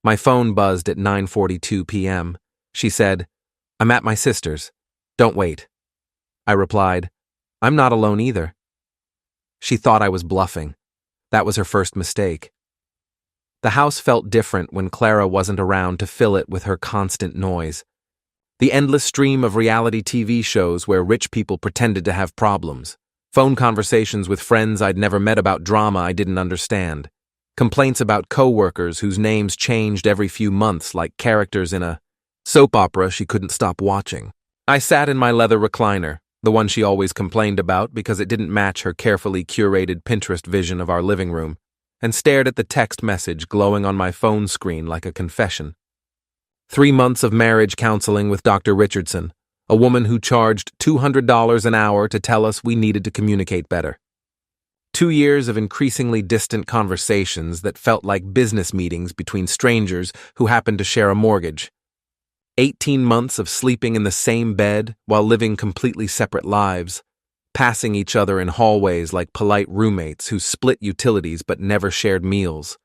My phone buzzed at 9:42 p.m. She said, "I'm at my sister's. Don't wait." I replied, "I'm not alone either." She thought I was bluffing. That was her first mistake. The house felt different when Clara wasn't around to fill it with her constant noise. The endless stream of reality TV shows where rich people pretended to have problems. Phone conversations with friends I'd never met about drama I didn't understand. Complaints about coworkers whose names changed every few months like characters in a soap opera she couldn't stop watching. I sat in my leather recliner, the one she always complained about because it didn't match her carefully curated Pinterest vision of our living room, and stared at the text message glowing on my phone screen like a confession. 3 months of marriage counseling with Dr. Richardson, a woman who charged $200 an hour to tell us we needed to communicate better. 2 years of increasingly distant conversations that felt like business meetings between strangers who happened to share a mortgage. 18 months of sleeping in the same bed while living completely separate lives, passing each other in hallways like polite roommates who split utilities but never shared meals.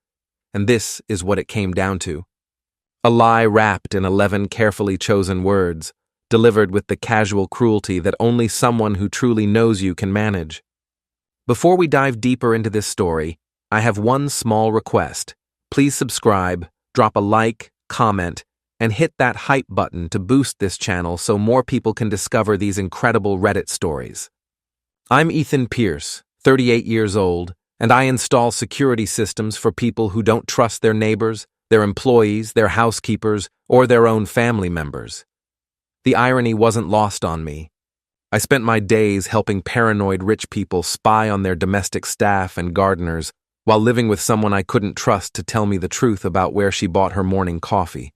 And this is what it came down to. A lie wrapped in 11 carefully chosen words, delivered with the casual cruelty that only someone who truly knows you can manage. Before we dive deeper into this story, I have one small request. Please subscribe, drop a like, comment, and hit that hype button to boost this channel so more people can discover these incredible Reddit stories. I'm Ethan Pierce, 38 years old, and I install security systems for people who don't trust their neighbors, their employees, their housekeepers, or their own family members. The irony wasn't lost on me. I spent my days helping paranoid rich people spy on their domestic staff and gardeners while living with someone I couldn't trust to tell me the truth about where she bought her morning coffee.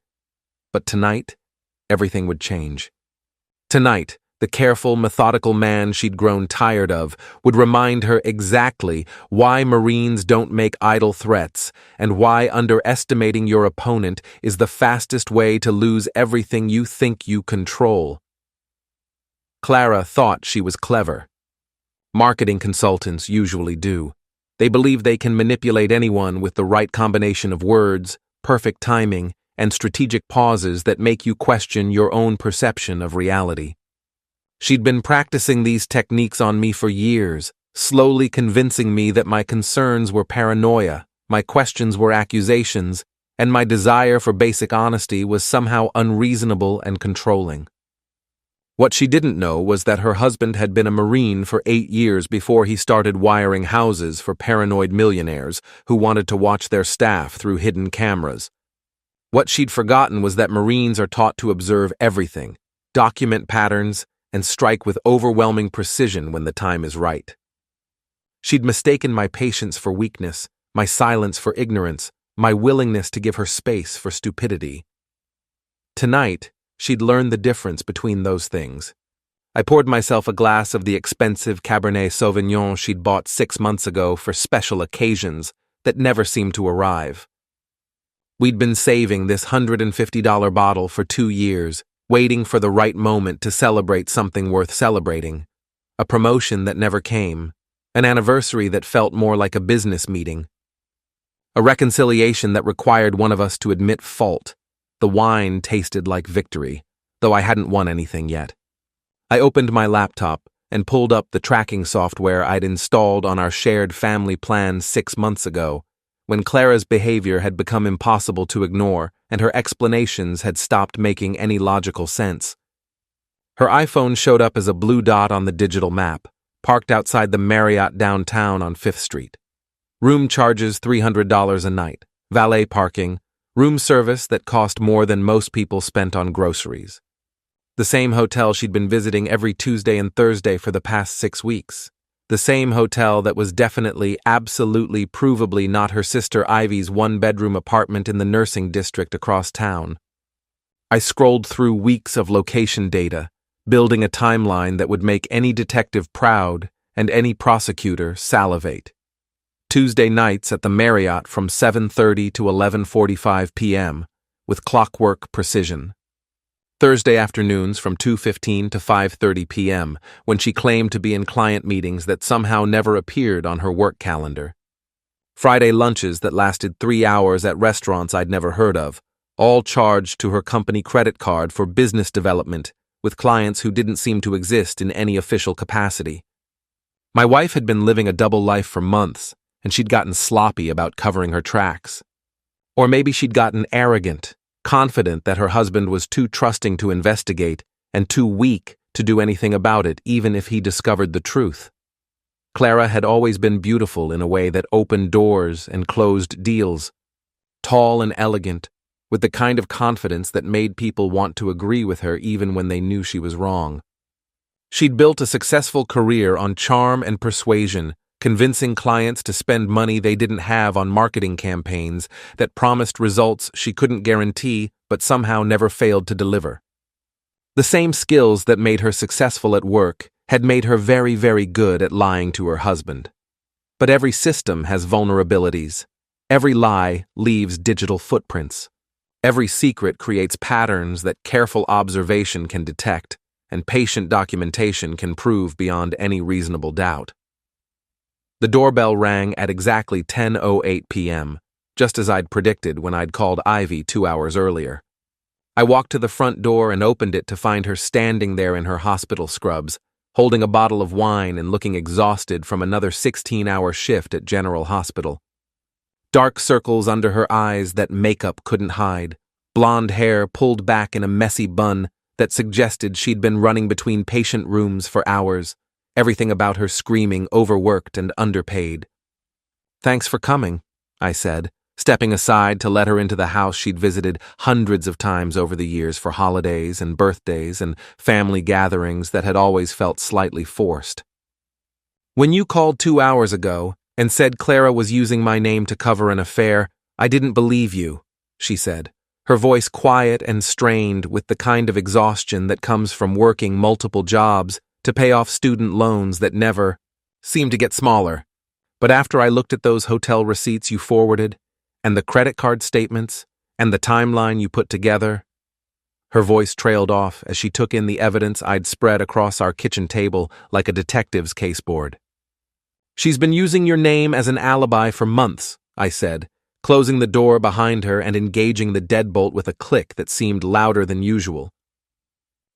But tonight, everything would change. Tonight, the careful, methodical man she'd grown tired of would remind her exactly why Marines don't make idle threats and why underestimating your opponent is the fastest way to lose everything you think you control. Clara thought she was clever. Marketing consultants usually do. They believe they can manipulate anyone with the right combination of words, perfect timing, and strategic pauses that make you question your own perception of reality. She'd been practicing these techniques on me for years, slowly convincing me that my concerns were paranoia, my questions were accusations, and my desire for basic honesty was somehow unreasonable and controlling. What she didn't know was that her husband had been a Marine for 8 years before he started wiring houses for paranoid millionaires who wanted to watch their staff through hidden cameras. What she'd forgotten was that Marines are taught to observe everything, document patterns, and strike with overwhelming precision when the time is right. She'd mistaken my patience for weakness, my silence for ignorance, my willingness to give her space for stupidity. Tonight, she'd learned the difference between those things. I poured myself a glass of the expensive Cabernet Sauvignon she'd bought 6 months ago for special occasions that never seemed to arrive. We'd been saving this $150 bottle for 2 years, waiting for the right moment to celebrate something worth celebrating. A promotion that never came, an anniversary that felt more like a business meeting, a reconciliation that required one of us to admit fault. The wine tasted like victory, though I hadn't won anything yet. I opened my laptop and pulled up the tracking software I'd installed on our shared family plan 6 months ago, when Clara's behavior had become impossible to ignore and her explanations had stopped making any logical sense. Her iPhone showed up as a blue dot on the digital map, parked outside the Marriott downtown on 5th Street. Room charges $300 a night, valet parking, room service that cost more than most people spent on groceries. The same hotel she'd been visiting every Tuesday and Thursday for the past 6 weeks. The same hotel that was definitely, absolutely, provably not her sister Ivy's 1-bedroom apartment in the nursing district across town. I scrolled through weeks of location data, building a timeline that would make any detective proud and any prosecutor salivate. Tuesday nights at the Marriott from 7:30 to 11:45 p.m., with clockwork precision. Thursday afternoons from 2:15 to 5:30 p.m., when she claimed to be in client meetings that somehow never appeared on her work calendar. Friday lunches that lasted 3 hours at restaurants I'd never heard of, all charged to her company credit card for business development with clients who didn't seem to exist in any official capacity. My wife had been living a double life for months, and she'd gotten sloppy about covering her tracks. Or maybe she'd gotten arrogant, confident that her husband was too trusting to investigate and too weak to do anything about it, even if he discovered the truth. Clara had always been beautiful in a way that opened doors and closed deals, tall and elegant, with the kind of confidence that made people want to agree with her even when they knew she was wrong. She'd built a successful career on charm and persuasion, convincing clients to spend money they didn't have on marketing campaigns that promised results she couldn't guarantee but somehow never failed to deliver. The same skills that made her successful at work had made her very, very good at lying to her husband. But every system has vulnerabilities. Every lie leaves digital footprints. Every secret creates patterns that careful observation can detect, and patient documentation can prove beyond any reasonable doubt. The doorbell rang at exactly 10:08 p.m., just as I'd predicted when I'd called Ivy 2 hours earlier. I walked to the front door and opened it to find her standing there in her hospital scrubs, holding a bottle of wine and looking exhausted from another 16-hour shift at General Hospital. Dark circles under her eyes that makeup couldn't hide, blonde hair pulled back in a messy bun that suggested she'd been running between patient rooms for hours, everything about her screaming overworked and underpaid. "Thanks for coming," I said, stepping aside to let her into the house she'd visited hundreds of times over the years for holidays and birthdays and family gatherings that had always felt slightly forced. "When you called 2 hours ago and said Clara was using my name to cover an affair, I didn't believe you," she said, her voice quiet and strained with the kind of exhaustion that comes from working multiple jobs to pay off student loans that never seemed to get smaller. "But after I looked at those hotel receipts you forwarded, and the credit card statements, and the timeline you put together," her voice trailed off as she took in the evidence I'd spread across our kitchen table like a detective's caseboard. "She's been using your name as an alibi for months," I said, closing the door behind her and engaging the deadbolt with a click that seemed louder than usual.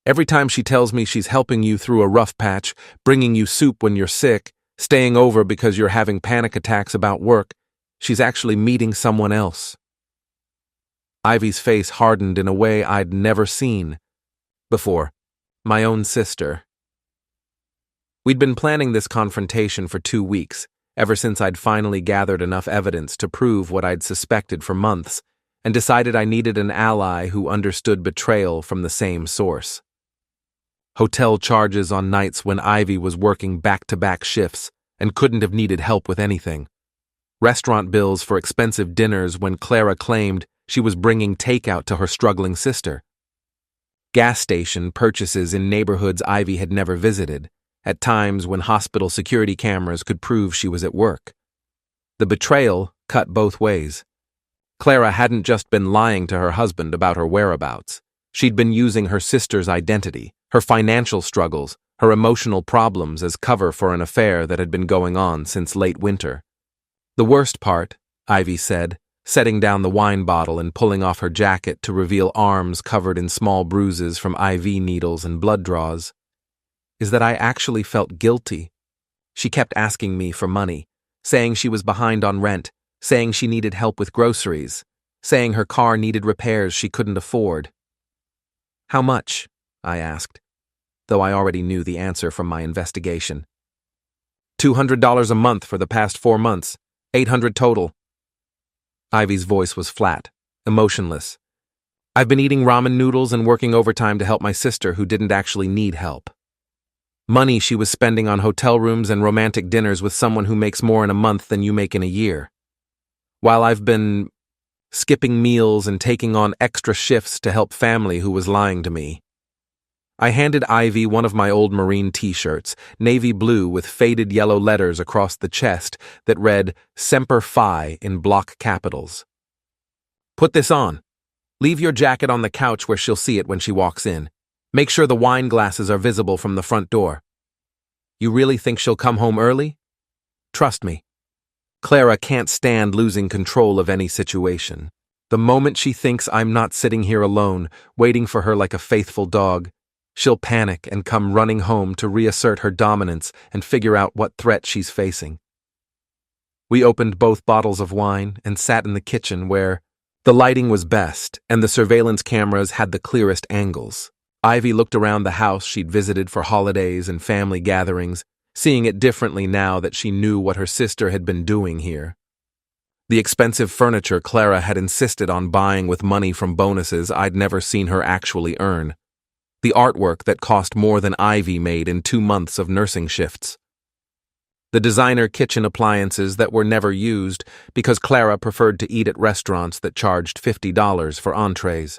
"Every time she tells me she's helping you through a rough patch, bringing you soup when you're sick, staying over because you're having panic attacks about work, she's actually meeting someone else." Ivy's face hardened in a way I'd never seen before. My own sister. We'd been planning this confrontation for 2 weeks, ever since I'd finally gathered enough evidence to prove what I'd suspected for months, and decided I needed an ally who understood betrayal from the same source. Hotel charges on nights when Ivy was working back-to-back shifts and couldn't have needed help with anything. Restaurant bills for expensive dinners when Clara claimed she was bringing takeout to her struggling sister. Gas station purchases in neighborhoods Ivy had never visited, at times when hospital security cameras could prove she was at work. The betrayal cut both ways. Clara hadn't just been lying to her husband about her whereabouts. She'd been using her sister's identity, her financial struggles, her emotional problems as cover for an affair that had been going on since late winter. "The worst part," Ivy said, setting down the wine bottle and pulling off her jacket to reveal arms covered in small bruises from IV needles and blood draws, "is that I actually felt guilty. She kept asking me for money, saying she was behind on rent, saying she needed help with groceries, saying her car needed repairs she couldn't afford." "How much?" I asked, though I already knew the answer from my investigation. $200 a month for the past 4 months, 800 total. Ivy's voice was flat, emotionless. "I've been eating ramen noodles and working overtime to help my sister who didn't actually need help. Money she was spending on hotel rooms and romantic dinners with someone who makes more in a month than you make in a year. While I've been skipping meals and taking on extra shifts to help family who was lying to me." I handed Ivy one of my old Marine t-shirts, navy blue with faded yellow letters across the chest that read Semper Fi in block capitals. "Put this on. Leave your jacket on the couch where she'll see it when she walks in. Make sure the wine glasses are visible from the front door. You really think she'll come home early? Trust me. Clara can't stand losing control of any situation. The moment she thinks I'm not sitting here alone, waiting for her like a faithful dog, she'll panic and come running home to reassert her dominance and figure out what threat she's facing. We opened both bottles of wine and sat in the kitchen where the lighting was best and the surveillance cameras had the clearest angles. Ivy looked around the house she'd visited for holidays and family gatherings, seeing it differently now that she knew what her sister had been doing here. The expensive furniture Clara had insisted on buying with money from bonuses I'd never seen her actually earn. The artwork that cost more than Ivy made in 2 months of nursing shifts. The designer kitchen appliances that were never used because Clara preferred to eat at restaurants that charged $50 for entrees.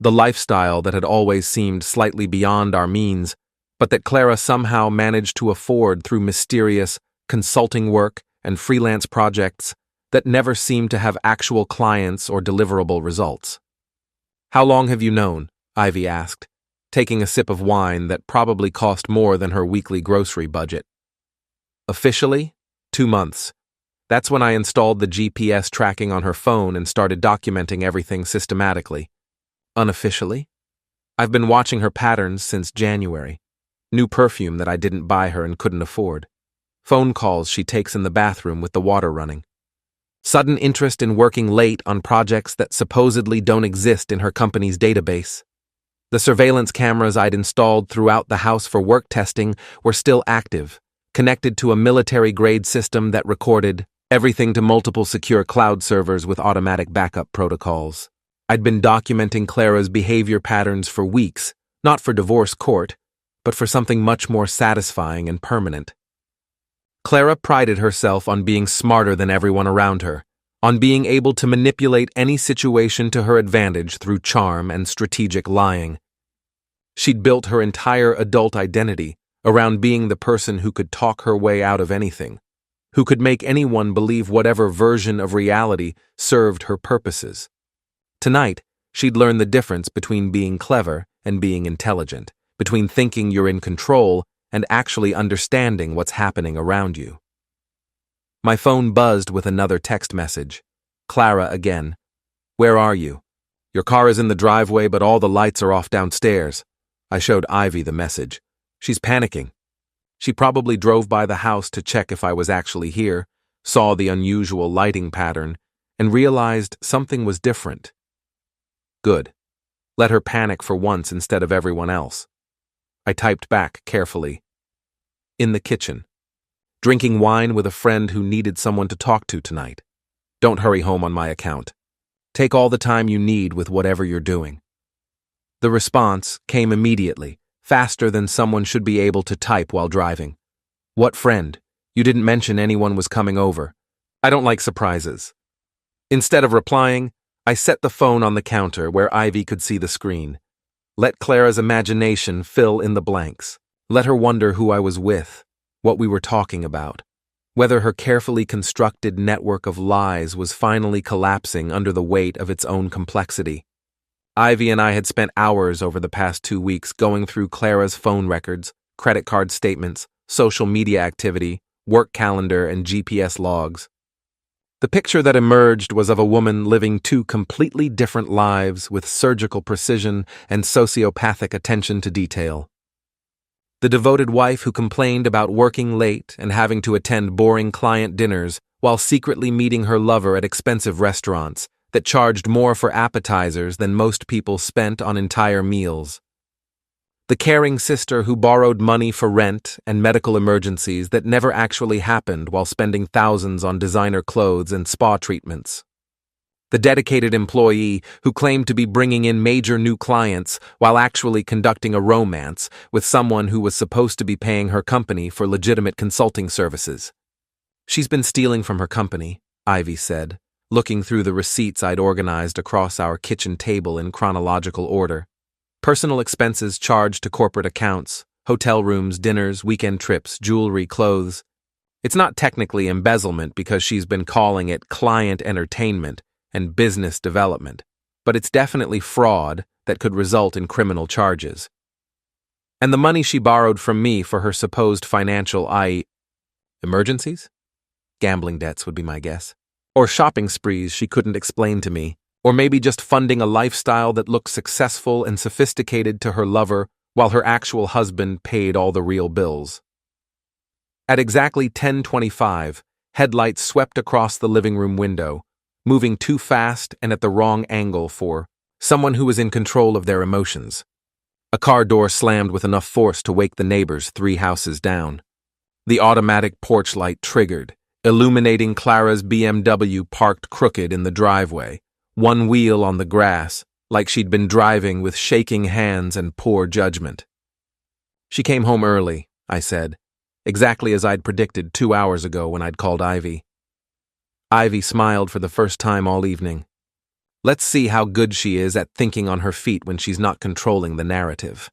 The lifestyle that had always seemed slightly beyond our means, but that Clara somehow managed to afford through mysterious consulting work and freelance projects that never seemed to have actual clients or deliverable results. "How long have you known?" Ivy asked, taking a sip of wine that probably cost more than her weekly grocery budget. "Officially, 2 months. That's when I installed the GPS tracking on her phone and started documenting everything systematically. Unofficially, I've been watching her patterns since January. New perfume that I didn't buy her and couldn't afford. Phone calls she takes in the bathroom with the water running. Sudden interest in working late on projects that supposedly don't exist in her company's database. The surveillance cameras I'd installed throughout the house for work testing were still active, connected to a military-grade system that recorded everything to multiple secure cloud servers with automatic backup protocols. I'd been documenting Clara's behavior patterns for weeks, not for divorce court, but for something much more satisfying and permanent. Clara prided herself on being smarter than everyone around her, on being able to manipulate any situation to her advantage through charm and strategic lying. She'd built her entire adult identity around being the person who could talk her way out of anything, who could make anyone believe whatever version of reality served her purposes. Tonight, she'd learn the difference between being clever and being intelligent, between thinking you're in control and actually understanding what's happening around you. My phone buzzed with another text message. Clara again. "Where are you? Your car is in the driveway, but all the lights are off downstairs." I showed Ivy the message. "She's panicking." She probably drove by the house to check if I was actually here, saw the unusual lighting pattern, and realized something was different. Good. Let her panic for once instead of everyone else. I typed back carefully. "In the kitchen. Drinking wine with a friend who needed someone to talk to tonight. Don't hurry home on my account. Take all the time you need with whatever you're doing." The response came immediately, faster than someone should be able to type while driving. "What friend? You didn't mention anyone was coming over. I don't like surprises." Instead of replying, I set the phone on the counter where Ivy could see the screen. Let Clara's imagination fill in the blanks. Let her wonder who I was with, what we were talking about, whether her carefully constructed network of lies was finally collapsing under the weight of its own complexity. Ivy and I had spent hours over the past 2 weeks going through Clara's phone records, credit card statements, social media activity, work calendar, and GPS logs. The picture that emerged was of a woman living 2 completely different lives with surgical precision and sociopathic attention to detail. The devoted wife who complained about working late and having to attend boring client dinners while secretly meeting her lover at expensive restaurants that charged more for appetizers than most people spent on entire meals. The caring sister who borrowed money for rent and medical emergencies that never actually happened while spending thousands on designer clothes and spa treatments. The dedicated employee who claimed to be bringing in major new clients while actually conducting a romance with someone who was supposed to be paying her company for legitimate consulting services. "She's been stealing from her company," Ivy said, looking through the receipts I'd organized across our kitchen table in chronological order. Personal expenses charged to corporate accounts, hotel rooms, dinners, weekend trips, jewelry, clothes. It's not technically embezzlement because she's been calling it client entertainment and business development, but it's definitely fraud that could result in criminal charges. And the money she borrowed from me for her supposed financial emergencies? Gambling debts would be my guess. Or shopping sprees she couldn't explain to me. Or maybe just funding a lifestyle that looked successful and sophisticated to her lover while her actual husband paid all the real bills. At exactly 10:25, headlights swept across the living room window, moving too fast and at the wrong angle for someone who was in control of their emotions. A car door slammed with enough force to wake the neighbors 3 houses down. The automatic porch light triggered, illuminating Clara's BMW parked crooked in the driveway, one wheel on the grass, like she'd been driving with shaking hands and poor judgment. She came home early, I said, exactly as I'd predicted 2 hours ago when I'd called Ivy. Ivy smiled for the first time all evening. Let's see how good she is at thinking on her feet when she's not controlling the narrative.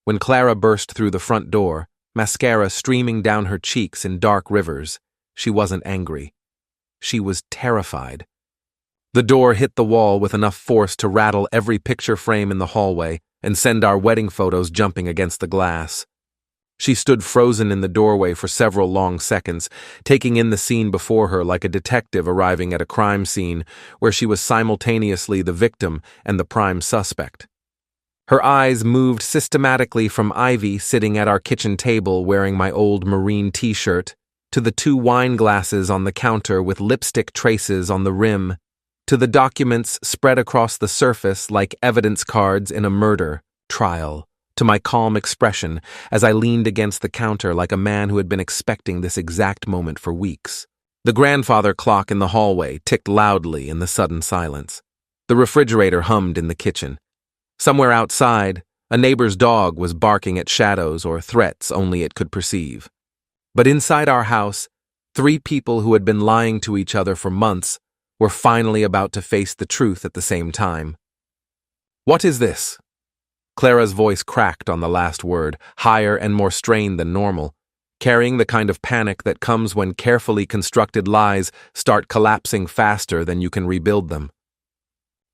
When Clara burst through the front door, mascara streaming down her cheeks in dark rivers, she wasn't angry. She was terrified. The door hit the wall with enough force to rattle every picture frame in the hallway and send our wedding photos jumping against the glass. She stood frozen in the doorway for several long seconds, taking in the scene before her like a detective arriving at a crime scene where she was simultaneously the victim and the prime suspect. Her eyes moved systematically from Ivy sitting at our kitchen table wearing my old marine t-shirt, to the 2 wine glasses on the counter with lipstick traces on the rim, to the documents spread across the surface like evidence cards in a murder trial, to my calm expression as I leaned against the counter like a man who had been expecting this exact moment for weeks. The grandfather clock in the hallway ticked loudly in the sudden silence. The refrigerator hummed in the kitchen. Somewhere outside, a neighbor's dog was barking at shadows or threats only it could perceive. But inside our house, 3 people who had been lying to each other for months were finally about to face the truth at the same time. "What is this?" Clara's voice cracked on the last word, higher and more strained than normal, carrying the kind of panic that comes when carefully constructed lies start collapsing faster than you can rebuild them.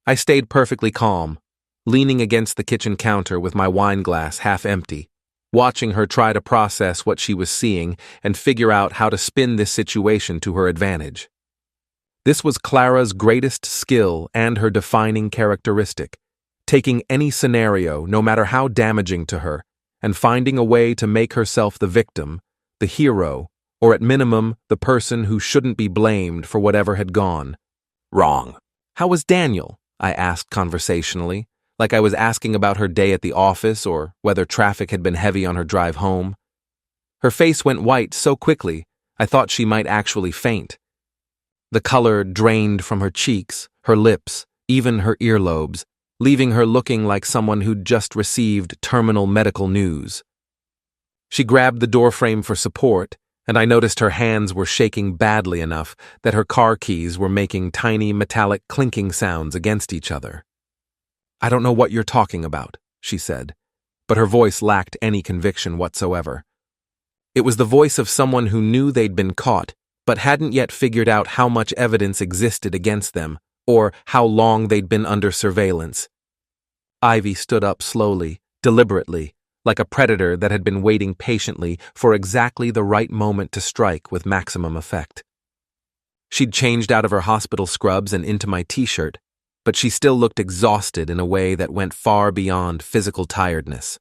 I stayed perfectly calm, leaning against the kitchen counter with my wine glass half empty, watching her try to process what she was seeing and figure out how to spin this situation to her advantage. This was Clara's greatest skill and her defining characteristic, taking any scenario, no matter how damaging to her, and finding a way to make herself the victim, the hero, or at minimum, the person who shouldn't be blamed for whatever had gone wrong. "How was Daniel?" I asked conversationally, like I was asking about her day at the office or whether traffic had been heavy on her drive home. Her face went white so quickly, I thought she might actually faint. The color drained from her cheeks, her lips, even her earlobes, leaving her looking like someone who'd just received terminal medical news. She grabbed the doorframe for support, and I noticed her hands were shaking badly enough that her car keys were making tiny metallic clinking sounds against each other. "I don't know what you're talking about," she said, but her voice lacked any conviction whatsoever. It was the voice of someone who knew they'd been caught, but hadn't yet figured out how much evidence existed against them, or how long they'd been under surveillance. Ivy stood up slowly, deliberately, like a predator that had been waiting patiently for exactly the right moment to strike with maximum effect. She'd changed out of her hospital scrubs and into my t-shirt, but she still looked exhausted in a way that went far beyond physical tiredness.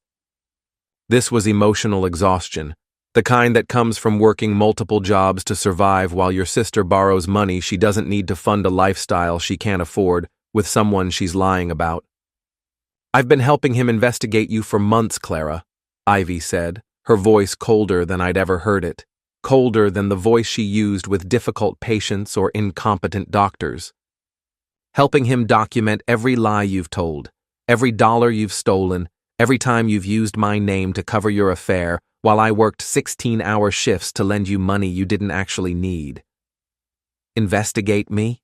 This was emotional exhaustion, the kind that comes from working multiple jobs to survive while your sister borrows money she doesn't need to fund a lifestyle she can't afford with someone she's lying about. "I've been helping him investigate you for months, Clara," Ivy said, her voice colder than I'd ever heard it, colder than the voice she used with difficult patients or incompetent doctors. "Helping him document every lie you've told, every dollar you've stolen, every time you've used my name to cover your affair, while I worked 16-hour shifts to lend you money you didn't actually need." "Investigate me?"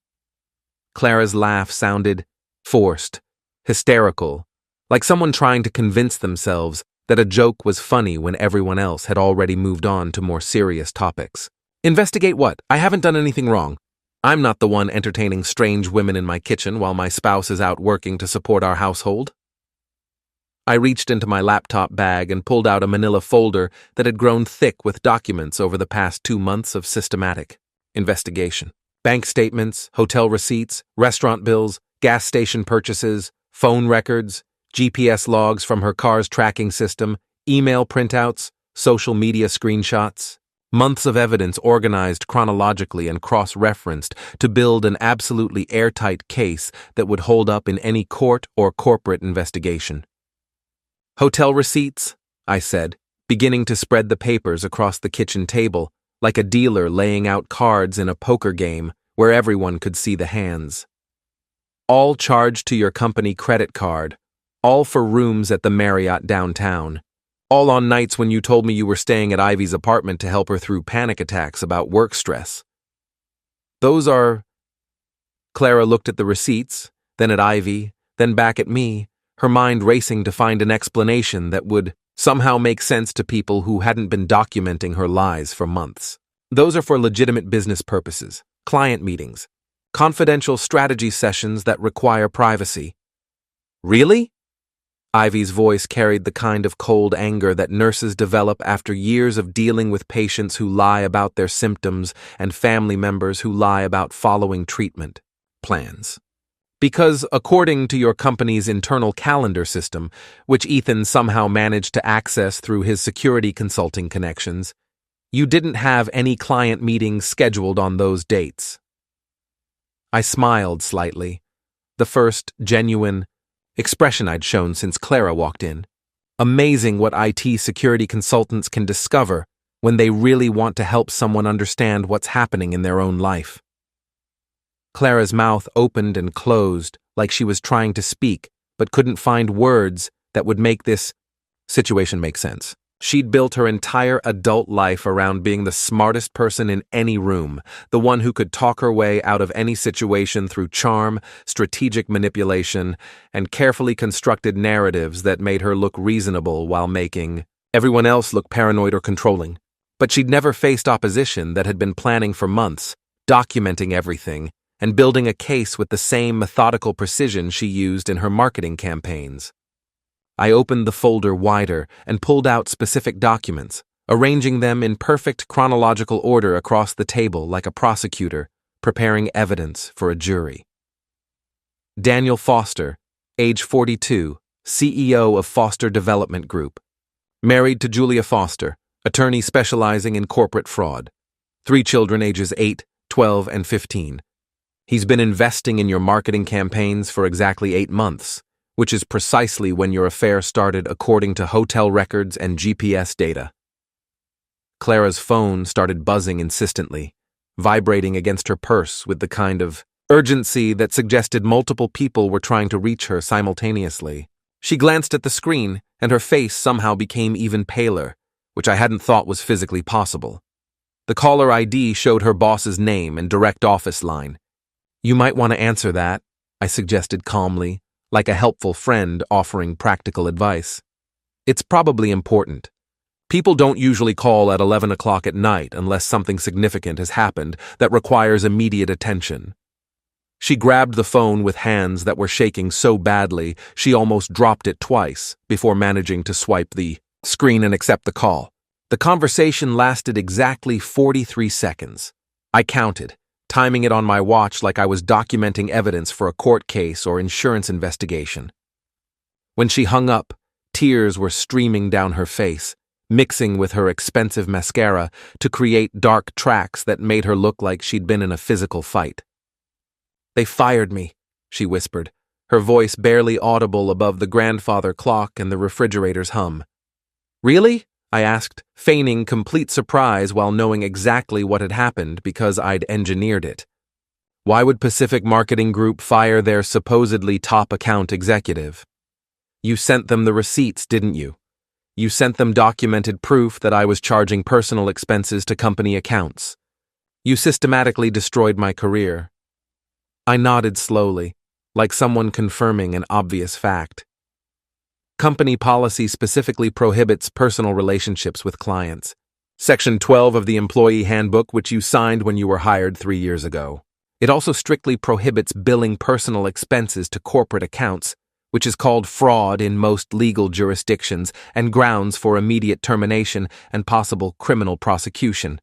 Clara's laugh sounded forced, hysterical, like someone trying to convince themselves that a joke was funny when everyone else had already moved on to more serious topics. "Investigate what? I haven't done anything wrong. I'm not the one entertaining strange women in my kitchen while my spouse is out working to support our household." I reached into my laptop bag and pulled out a manila folder that had grown thick with documents over the past 2 months of systematic investigation. Bank statements, hotel receipts, restaurant bills, gas station purchases, phone records, GPS logs from her car's tracking system, email printouts, social media screenshots. Months of evidence organized chronologically and cross-referenced to build an absolutely airtight case that would hold up in any court or corporate investigation. "Hotel receipts," I said, beginning to spread the papers across the kitchen table, like a dealer laying out cards in a poker game where everyone could see the hands. "All charged to your company credit card, all for rooms at the Marriott downtown. All on nights when you told me you were staying at Ivy's apartment to help her through panic attacks about work stress." "Those are—" Clara looked at the receipts, then at Ivy, then back at me, her mind racing to find an explanation that would somehow make sense to people who hadn't been documenting her lies for months. "Those are for legitimate business purposes, client meetings, confidential strategy sessions that require privacy." "Really?" Ivy's voice carried the kind of cold anger that nurses develop after years of dealing with patients who lie about their symptoms and family members who lie about following treatment plans. "Because according to your company's internal calendar system, which Ethan somehow managed to access through his security consulting connections, you didn't have any client meetings scheduled on those dates." I smiled slightly, the first genuine expression I'd shown since Clara walked in. Amazing what IT security consultants can discover when they really want to help someone understand what's happening in their own life. Clara's mouth opened and closed like she was trying to speak, but couldn't find words that would make this situation make sense. She'd built her entire adult life around being the smartest person in any room, the one who could talk her way out of any situation through charm, strategic manipulation, and carefully constructed narratives that made her look reasonable while making everyone else look paranoid or controlling. But she'd never faced opposition that had been planning for months, documenting everything, and building a case with the same methodical precision she used in her marketing campaigns. I opened the folder wider and pulled out specific documents, arranging them in perfect chronological order across the table like a prosecutor preparing evidence for a jury. Daniel Foster, age 42, CEO of Foster Development Group. Married to Julia Foster, attorney specializing in corporate fraud. 3 children ages 8, 12, and 15. He's been investing in your marketing campaigns for exactly 8 months, which is precisely when your affair started according to hotel records and GPS data. Clara's phone started buzzing insistently, vibrating against her purse with the kind of urgency that suggested multiple people were trying to reach her simultaneously. She glanced at the screen, and her face somehow became even paler, which I hadn't thought was physically possible. The caller ID showed her boss's name and direct office line. "You might want to answer that," I suggested calmly, like a helpful friend offering practical advice. "It's probably important. People don't usually call at 11 o'clock at night unless something significant has happened that requires immediate attention." She grabbed the phone with hands that were shaking so badly she almost dropped it twice before managing to swipe the screen and accept the call. The conversation lasted exactly 43 seconds. I counted, timing it on my watch like I was documenting evidence for a court case or insurance investigation. When she hung up, tears were streaming down her face, mixing with her expensive mascara to create dark tracks that made her look like she'd been in a physical fight. "They fired me," she whispered, her voice barely audible above the grandfather clock and the refrigerator's hum. "Really?" I asked, feigning complete surprise while knowing exactly what had happened because I'd engineered it. Why would Pacific Marketing Group fire their supposedly top account executive? "You sent them the receipts, didn't you? You sent them documented proof that I was charging personal expenses to company accounts. You systematically destroyed my career." I nodded slowly, like someone confirming an obvious fact. Company policy specifically prohibits personal relationships with clients. Section 12 of the Employee Handbook, which you signed when you were hired 3 years ago. It also strictly prohibits billing personal expenses to corporate accounts, which is called fraud in most legal jurisdictions and grounds for immediate termination and possible criminal prosecution.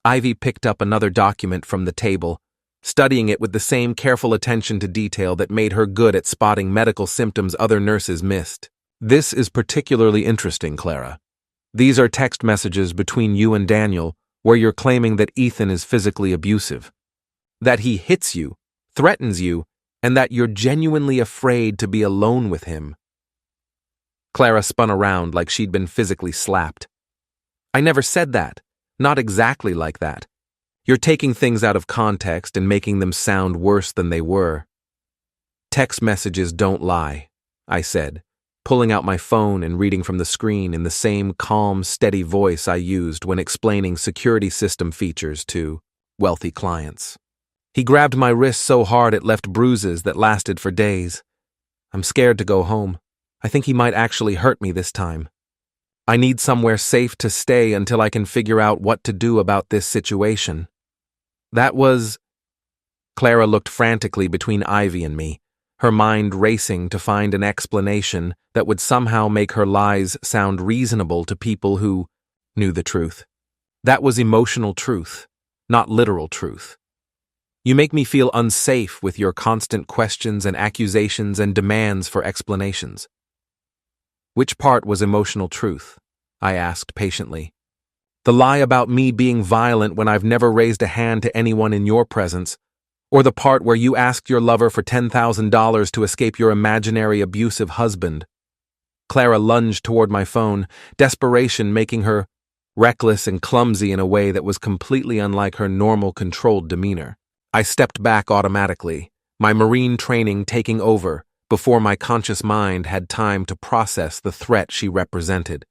Ivy picked up another document from the table, studying it with the same careful attention to detail that made her good at spotting medical symptoms other nurses missed. This is particularly interesting, Clara. These are text messages between you and Daniel where you're claiming that Ethan is physically abusive, that he hits you, threatens you, and that you're genuinely afraid to be alone with him. Clara spun around like she'd been physically slapped. I never said that. Not exactly like that. You're taking things out of context and making them sound worse than they were. Text messages don't lie, I said, pulling out my phone and reading from the screen in the same calm, steady voice I used when explaining security system features to wealthy clients. He grabbed my wrist so hard it left bruises that lasted for days. I'm scared to go home. I think he might actually hurt me this time. I need somewhere safe to stay until I can figure out what to do about this situation. That was... Clara looked frantically between Ivy and me, her mind racing to find an explanation that would somehow make her lies sound reasonable to people who knew the truth. That was emotional truth, not literal truth. You make me feel unsafe with your constant questions and accusations and demands for explanations. Which part was emotional truth? I asked patiently. The lie about me being violent when I've never raised a hand to anyone in your presence, or the part where you asked your lover for $10,000 to escape your imaginary abusive husband? Clara lunged toward my phone, desperation making her reckless and clumsy in a way that was completely unlike her normal controlled demeanor. I stepped back automatically, my Marine training taking over before my conscious mind had time to process the threat she represented.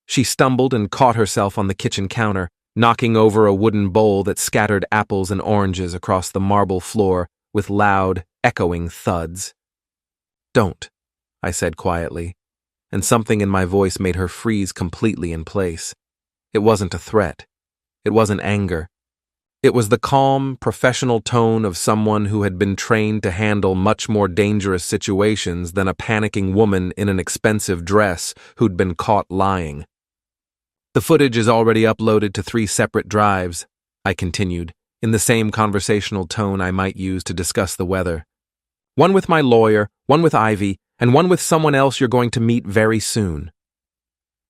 She stumbled and caught herself on the kitchen counter, knocking over a wooden bowl that scattered apples and oranges across the marble floor with loud, echoing thuds. Don't, I said quietly, and something in my voice made her freeze completely in place. It wasn't a threat. It wasn't anger. It was the calm, professional tone of someone who had been trained to handle much more dangerous situations than a panicking woman in an expensive dress who'd been caught lying. The footage is already uploaded to 3 separate drives, I continued, in the same conversational tone I might use to discuss the weather. One with my lawyer, one with Ivy, and one with someone else you're going to meet very soon.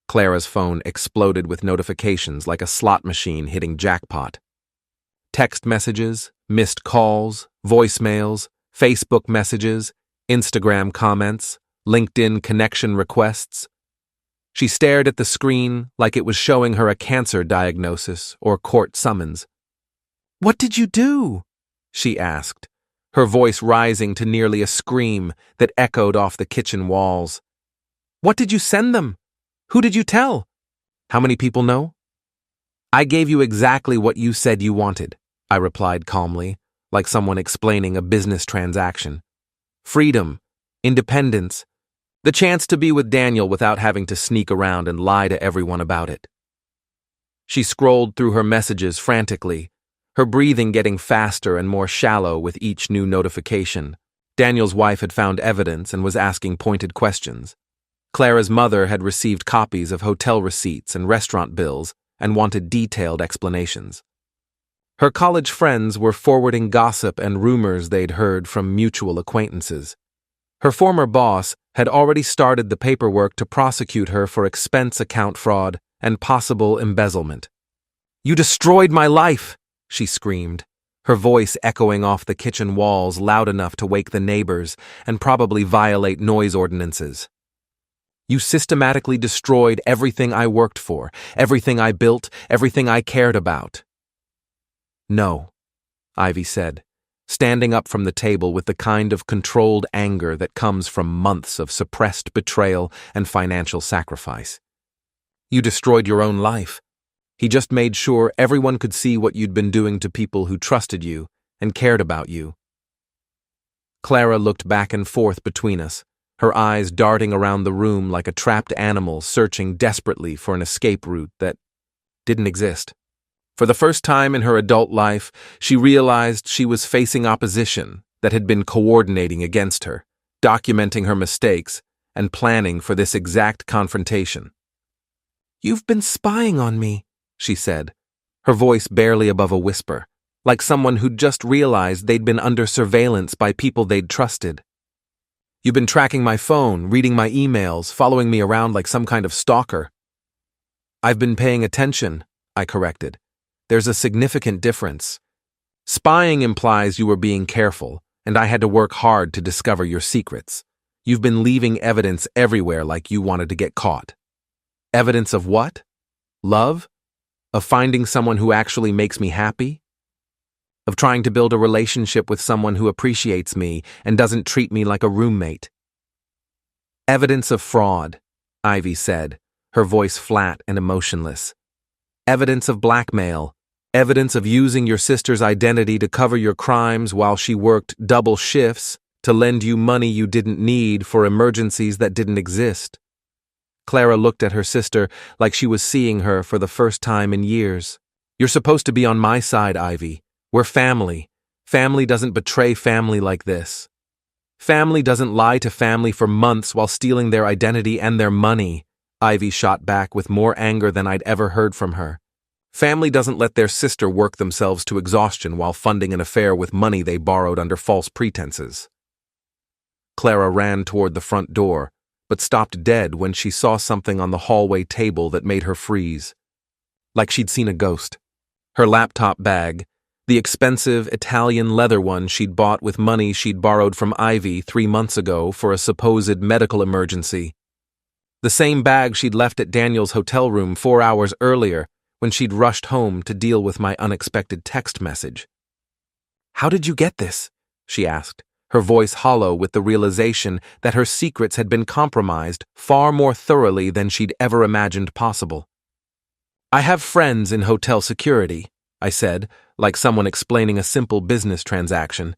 Clara's phone exploded with notifications like a slot machine hitting jackpot. Text messages, missed calls, voicemails, Facebook messages, Instagram comments, LinkedIn connection requests. She stared at the screen like it was showing her a cancer diagnosis or court summons. "What did you do?" she asked, her voice rising to nearly a scream that echoed off the kitchen walls. "What did you send them? Who did you tell? How many people know?" "I gave you exactly what you said you wanted," I replied calmly, like someone explaining a business transaction. "Freedom, independence, the chance to be with Daniel without having to sneak around and lie to everyone about it." She scrolled through her messages frantically, her breathing getting faster and more shallow with each new notification. Daniel's wife had found evidence and was asking pointed questions. Clara's mother had received copies of hotel receipts and restaurant bills and wanted detailed explanations. Her college friends were forwarding gossip and rumors they'd heard from mutual acquaintances. Her former boss had already started the paperwork to prosecute her for expense account fraud and possible embezzlement. "You destroyed my life!" she screamed, her voice echoing off the kitchen walls loud enough to wake the neighbors and probably violate noise ordinances. "You systematically destroyed everything I worked for, everything I built, everything I cared about." "No," Ivy said, standing up from the table with the kind of controlled anger that comes from months of suppressed betrayal and financial sacrifice. "You destroyed your own life. He just made sure everyone could see what you'd been doing to people who trusted you and cared about you." Clara looked back and forth between us, her eyes darting around the room like a trapped animal searching desperately for an escape route that didn't exist. For the first time in her adult life, she realized she was facing opposition that had been coordinating against her, documenting her mistakes and planning for this exact confrontation. "You've been spying on me," she said, her voice barely above a whisper, like someone who'd just realized they'd been under surveillance by people they'd trusted. "You've been tracking my phone, reading my emails, following me around like some kind of stalker." "I've been paying attention," I corrected. "There's a significant difference. Spying implies you were being careful, and I had to work hard to discover your secrets. You've been leaving evidence everywhere like you wanted to get caught." "Evidence of what? Love? Of finding someone who actually makes me happy? Of trying to build a relationship with someone who appreciates me and doesn't treat me like a roommate?" "Evidence of fraud," Ivy said, her voice flat and emotionless. "Evidence of blackmail. Evidence of using your sister's identity to cover your crimes while she worked double shifts to lend you money you didn't need for emergencies that didn't exist." Clara looked at her sister like she was seeing her for the first time in years. "You're supposed to be on my side, Ivy. We're family. Family doesn't betray family like this. Family doesn't lie to family for months while stealing their identity and their money," Ivy shot back with more anger than I'd ever heard from her. "Family doesn't let their sister work themselves to exhaustion while funding an affair with money they borrowed under false pretenses." Clara ran toward the front door, but stopped dead when she saw something on the hallway table that made her freeze. Like she'd seen a ghost. Her laptop bag, the expensive Italian leather one she'd bought with money she'd borrowed from Ivy 3 months ago for a supposed medical emergency. The same bag she'd left at Daniel's hotel room 4 hours earlier when she'd rushed home to deal with my unexpected text message. "How did you get this?" she asked, her voice hollow with the realization that her secrets had been compromised far more thoroughly than she'd ever imagined possible. "I have friends in hotel security," I said, like someone explaining a simple business transaction.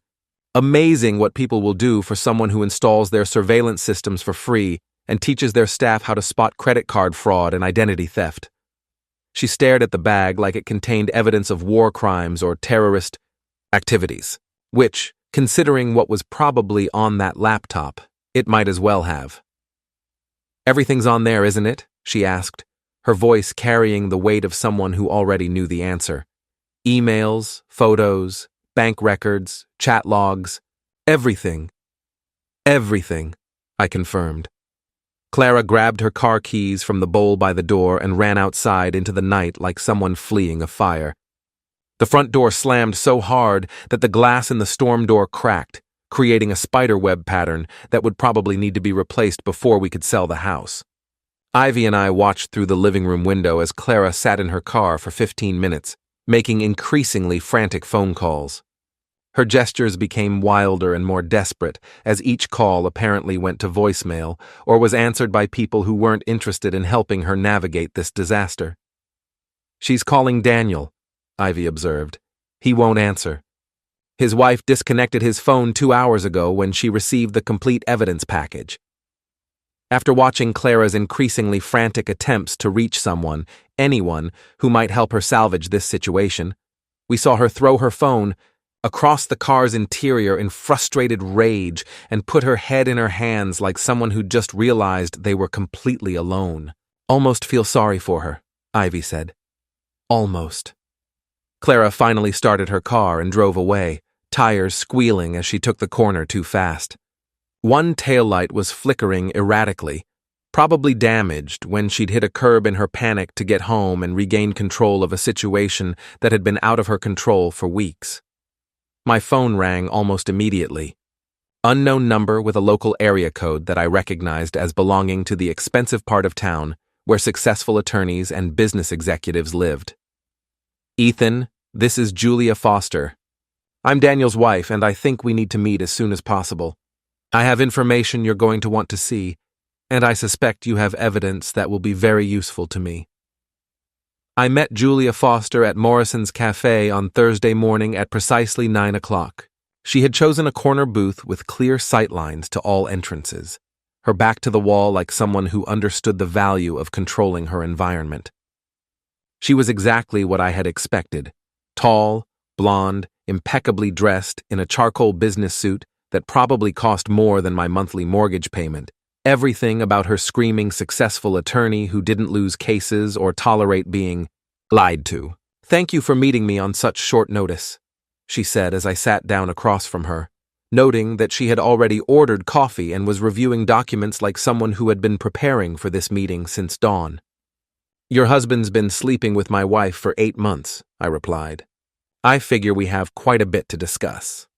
"Amazing what people will do for someone who installs their surveillance systems for free and teaches their staff how to spot credit card fraud and identity theft." She stared at the bag like it contained evidence of war crimes or terrorist activities, which, considering what was probably on that laptop, it might as well have. "Everything's on there, isn't it?" she asked, her voice carrying the weight of someone who already knew the answer. "Emails, photos, bank records, chat logs, everything." "Everything," I confirmed. Clara grabbed her car keys from the bowl by the door and ran outside into the night like someone fleeing a fire. The front door slammed so hard that the glass in the storm door cracked, creating a spider web pattern that would probably need to be replaced before we could sell the house. Ivy and I watched through the living room window as Clara sat in her car for 15 minutes, making increasingly frantic phone calls. Her gestures became wilder and more desperate as each call apparently went to voicemail or was answered by people who weren't interested in helping her navigate this disaster. "She's calling Daniel," Ivy observed. "He won't answer. His wife disconnected his phone 2 hours ago when she received the complete evidence package." After watching Clara's increasingly frantic attempts to reach someone, anyone, who might help her salvage this situation, we saw her throw her phone across the car's interior in frustrated rage and put her head in her hands like someone who'd just realized they were completely alone. "Almost feel sorry for her," Ivy said. "Almost." Clara finally started her car and drove away, tires squealing as she took the corner too fast. One taillight was flickering erratically, probably damaged when she'd hit a curb in her panic to get home and regain control of a situation that had been out of her control for weeks. My phone rang almost immediately. Unknown number with a local area code that I recognized as belonging to the expensive part of town where successful attorneys and business executives lived. "Ethan, this is Julia Foster. I'm Daniel's wife, and I think we need to meet as soon as possible. I have information you're going to want to see, and I suspect you have evidence that will be very useful to me." I met Julia Foster at Morrison's Cafe on Thursday morning at precisely 9 o'clock. She had chosen a corner booth with clear sightlines to all entrances, her back to the wall like someone who understood the value of controlling her environment. She was exactly what I had expected: tall, blonde, impeccably dressed in a charcoal business suit that probably cost more than my monthly mortgage payment. Everything about her screaming successful attorney who didn't lose cases or tolerate being lied to. "Thank you for meeting me on such short notice," she said as I sat down across from her, noting that she had already ordered coffee and was reviewing documents like someone who had been preparing for this meeting since dawn. "Your husband's been sleeping with my wife for 8 months," I replied. "I figure we have quite a bit to discuss."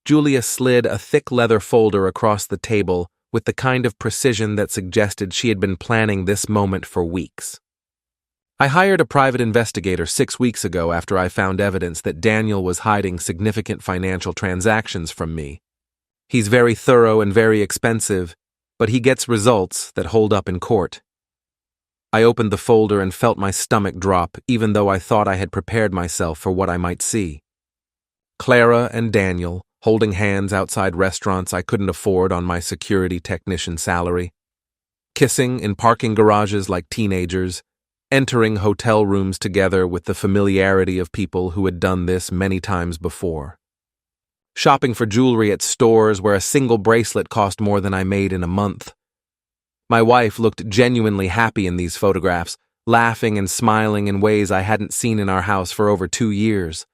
Julia slid a thick leather folder across the table with the kind of precision that suggested she had been planning this moment for weeks. "I hired a private investigator 6 weeks ago after I found evidence that Daniel was hiding significant financial transactions from me. He's very thorough and very expensive, but he gets results that hold up in court." I opened the folder and felt my stomach drop, even though I thought I had prepared myself for what I might see. Clara and Daniel, holding hands outside restaurants I couldn't afford on my security technician salary, kissing in parking garages like teenagers, entering hotel rooms together with the familiarity of people who had done this many times before. Shopping for jewelry at stores where a single bracelet cost more than I made in a month. My wife looked genuinely happy in these photographs, laughing and smiling in ways I hadn't seen in our house for over 2 years.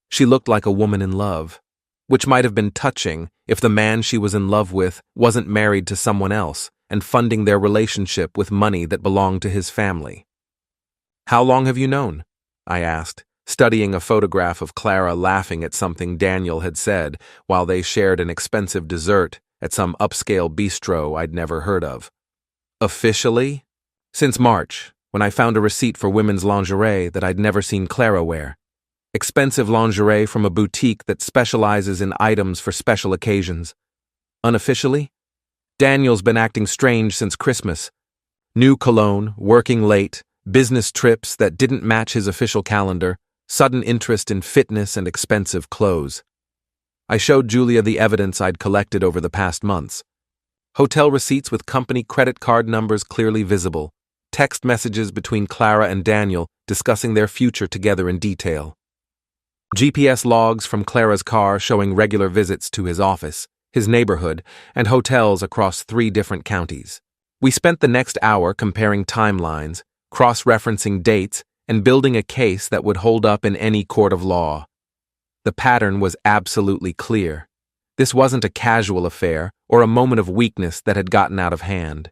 She looked like a woman in love, which might have been touching if the man she was in love with wasn't married to someone else and funding their relationship with money that belonged to his family. "How long have you known?" I asked, studying a photograph of Clara laughing at something Daniel had said while they shared an expensive dessert at some upscale bistro I'd never heard of. "Officially? Since March, when I found a receipt for women's lingerie that I'd never seen Clara wear. Expensive lingerie from a boutique that specializes in items for special occasions. Unofficially? Daniel's been acting strange since Christmas. New cologne, working late, business trips that didn't match his official calendar, sudden interest in fitness and expensive clothes." I showed Julia the evidence I'd collected over the past months. Hotel receipts with company credit card numbers clearly visible, text messages between Clara and Daniel discussing their future together in detail. GPS logs from Clara's car showing regular visits to his office, his neighborhood, and hotels across 3 different counties. We spent the next hour comparing timelines, cross-referencing dates, and building a case that would hold up in any court of law. The pattern was absolutely clear. This wasn't a casual affair or a moment of weakness that had gotten out of hand.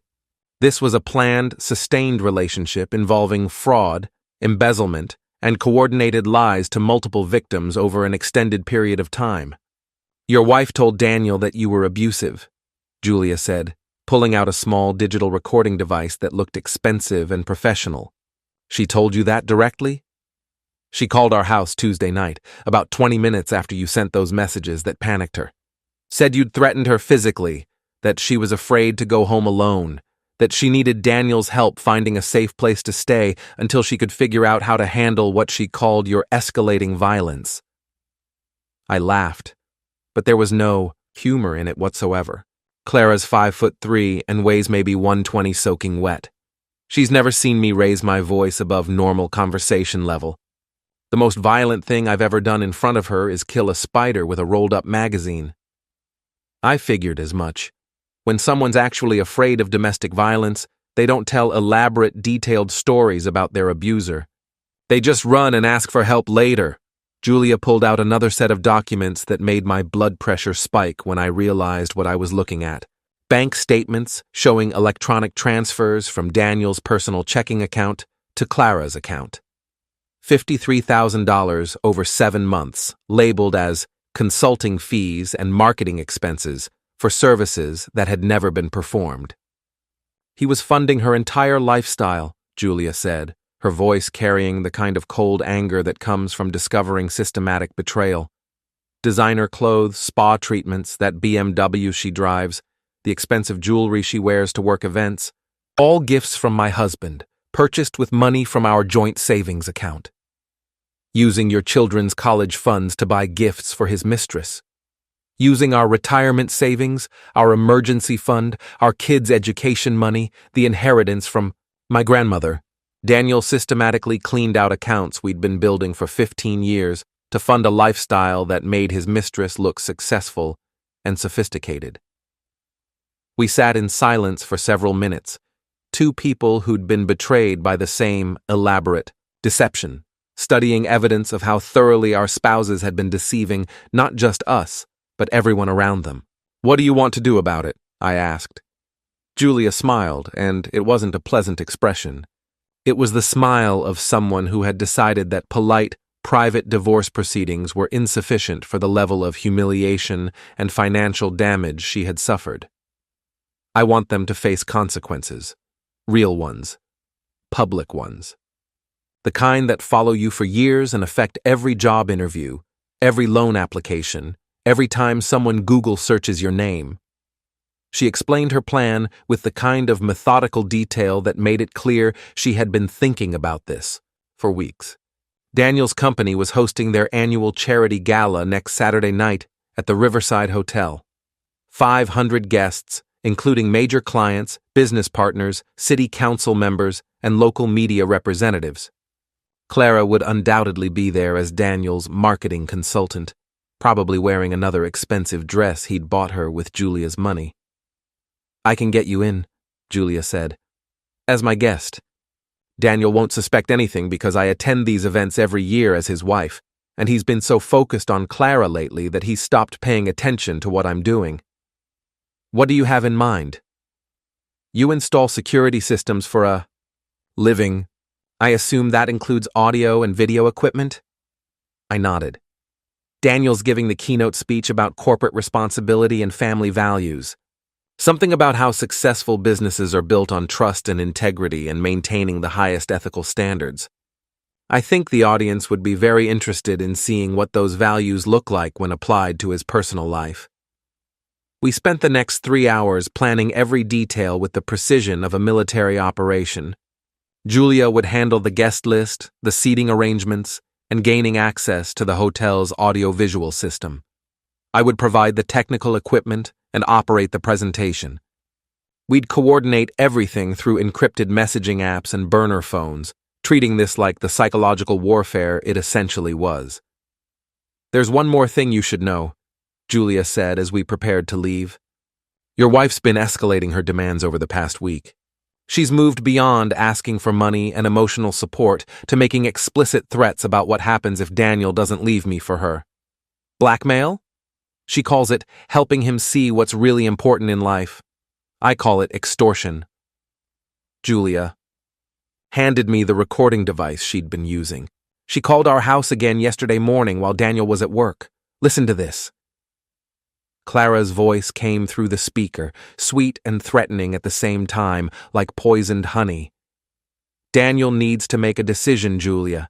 This was a planned, sustained relationship involving fraud, embezzlement, and coordinated lies to multiple victims over an extended period of time. "Your wife told Daniel that you were abusive," Julia said, pulling out a small digital recording device that looked expensive and professional. "She told you that directly?" "She called our house Tuesday night, about 20 minutes after you sent those messages that panicked her. Said you'd threatened her physically, that she was afraid to go home alone, that she needed Daniel's help finding a safe place to stay until she could figure out how to handle what she called your escalating violence." I laughed, but there was no humor in it whatsoever. Clara's 5'3" and weighs maybe 120 soaking wet. She's never seen me raise my voice above normal conversation level. The most violent thing I've ever done in front of her is kill a spider with a rolled-up magazine. I figured as much. When someone's actually afraid of domestic violence, they don't tell elaborate, detailed stories about their abuser. They just run and ask for help later. Julia pulled out another set of documents that made my blood pressure spike when I realized what I was looking at. Bank statements showing electronic transfers from Daniel's personal checking account to Clara's account. $53,000 over 7 months, labeled as consulting fees and marketing expenses for services that had never been performed. He was funding her entire lifestyle, Julia said, her voice carrying the kind of cold anger that comes from discovering systematic betrayal. Designer clothes, spa treatments, that BMW she drives, the expensive jewelry she wears to work events, all gifts from my husband, purchased with money from our joint savings account. Using your children's college funds to buy gifts for his mistress. Using our retirement savings, our emergency fund, our kids' education money, the inheritance from my grandmother. Daniel systematically cleaned out accounts we'd been building for 15 years to fund a lifestyle that made his mistress look successful and sophisticated. We sat in silence for several minutes, two people who'd been betrayed by the same elaborate deception, studying evidence of how thoroughly our spouses had been deceiving not just us, but everyone around them. "What do you want to do about it?" I asked. Julia smiled, and it wasn't a pleasant expression. It was the smile of someone who had decided that polite, private divorce proceedings were insufficient for the level of humiliation and financial damage she had suffered. "I want them to face consequences. Real ones. Public ones. The kind that follow you for years and affect every job interview, every loan application, every time someone Google searches your name." She explained her plan with the kind of methodical detail that made it clear she had been thinking about this for weeks. Daniel's company was hosting their annual charity gala next Saturday night at the Riverside Hotel. 500 guests, including major clients, business partners, city council members, and local media representatives. Clara would undoubtedly be there as Daniel's marketing consultant, probably wearing another expensive dress he'd bought her with Julia's money. "I can get you in," Julia said, "as my guest. Daniel won't suspect anything because I attend these events every year as his wife, and he's been so focused on Clara lately that he's stopped paying attention to what I'm doing." "What do you have in mind?" "You install security systems for a living. I assume that includes audio and video equipment?" I nodded. "Daniel's giving the keynote speech about corporate responsibility and family values. Something about how successful businesses are built on trust and integrity and maintaining the highest ethical standards. I think the audience would be very interested in seeing what those values look like when applied to his personal life." We spent the next 3 hours planning every detail with the precision of a military operation. Julia would handle the guest list, the seating arrangements, and gaining access to the hotel's audio-visual system. I would provide the technical equipment and operate the presentation. We'd coordinate everything through encrypted messaging apps and burner phones, treating this like the psychological warfare it essentially was. "There's one more thing you should know," Julia said as we prepared to leave. "Your wife's been escalating her demands over the past week. She's moved beyond asking for money and emotional support to making explicit threats about what happens if Daniel doesn't leave me for her. Blackmail? She calls it helping him see what's really important in life. I call it extortion." Julia handed me the recording device she'd been using. "She called our house again yesterday morning while Daniel was at work. Listen to this." Clara's voice came through the speaker, sweet and threatening at the same time, like poisoned honey. "Daniel needs to make a decision, Julia.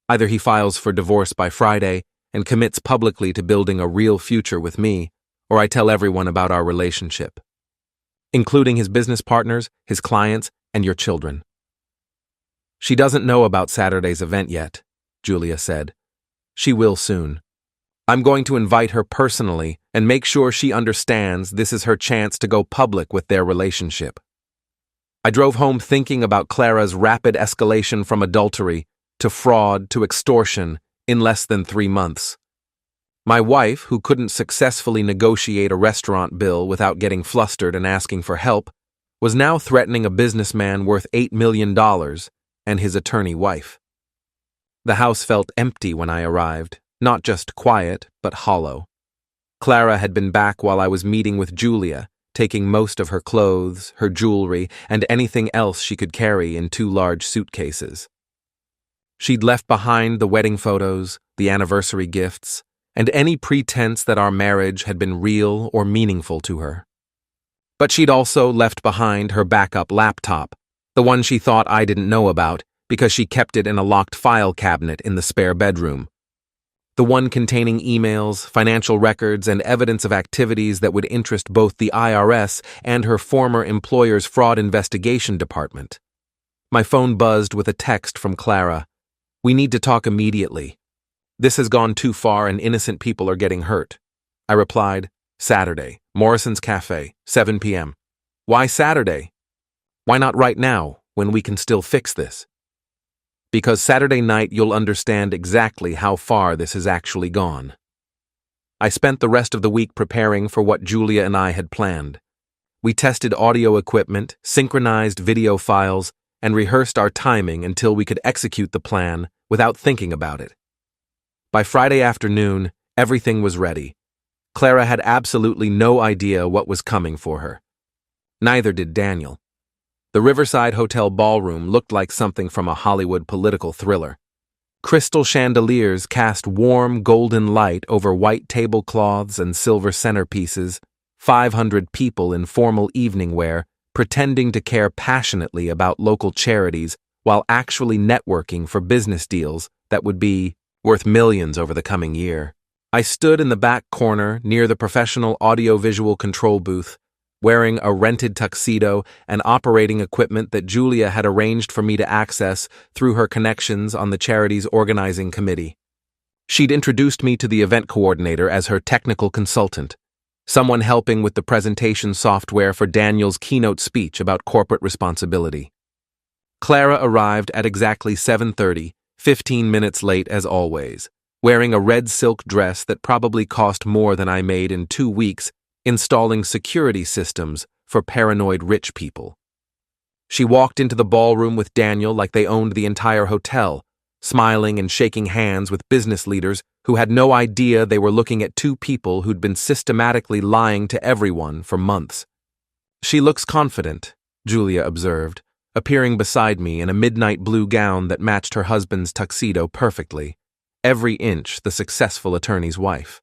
Either he files for divorce by Friday and commits publicly to building a real future with me, or I tell everyone about our relationship, including his business partners, his clients, and your children." "She doesn't know about Saturday's event yet," Julia said. "She will soon. I'm going to invite her personally and make sure she understands this is her chance to go public with their relationship." I drove home thinking about Clara's rapid escalation from adultery to fraud to extortion in less than 3 months. My wife, who couldn't successfully negotiate a restaurant bill without getting flustered and asking for help, was now threatening a businessman worth $8 million and his attorney wife. The house felt empty when I arrived, not just quiet, but hollow. Clara had been back while I was meeting with Julia, taking most of her clothes, her jewelry, and anything else she could carry in 2 large suitcases. She'd left behind the wedding photos, the anniversary gifts, and any pretense that our marriage had been real or meaningful to her. But she'd also left behind her backup laptop, the one she thought I didn't know about because she kept it in a locked file cabinet in the spare bedroom. The one containing emails, financial records, and evidence of activities that would interest both the IRS and her former employer's fraud investigation department. My phone buzzed with a text from Clara. "We need to talk immediately. This has gone too far and innocent people are getting hurt." I replied, "Saturday, Morrison's Cafe, 7 p.m. "Why Saturday? Why not right now, when we can still fix this?" because Saturday night you'll understand exactly how far this has actually gone. I spent the rest of the week preparing for what Julia and I had planned. We tested audio equipment, synchronized video files, and rehearsed our timing until we could execute the plan without thinking about it. By Friday afternoon, everything was ready. Clara had absolutely no idea what was coming for her. Neither did Daniel. The Riverside Hotel ballroom looked like something from a Hollywood political thriller. Crystal chandeliers cast warm golden light over white tablecloths and silver centerpieces, 500 people in formal evening wear, pretending to care passionately about local charities while actually networking for business deals that would be worth millions over the coming year. I stood in the back corner near the professional audiovisual control booth, wearing a rented tuxedo and operating equipment that Julia had arranged for me to access through her connections on the charity's organizing committee. She'd introduced me to the event coordinator as her technical consultant, someone helping with the presentation software for Daniel's keynote speech about corporate responsibility. Clara arrived at exactly 7:30, 15 minutes late as always, wearing a red silk dress that probably cost more than I made in 2 weeks installing security systems for paranoid rich people. She walked into the ballroom with Daniel like they owned the entire hotel, smiling and shaking hands with business leaders who had no idea they were looking at 2 people who'd been systematically lying to everyone for months. "She looks confident," Julia observed, appearing beside me in a midnight blue gown that matched her husband's tuxedo perfectly, every inch the successful attorney's wife.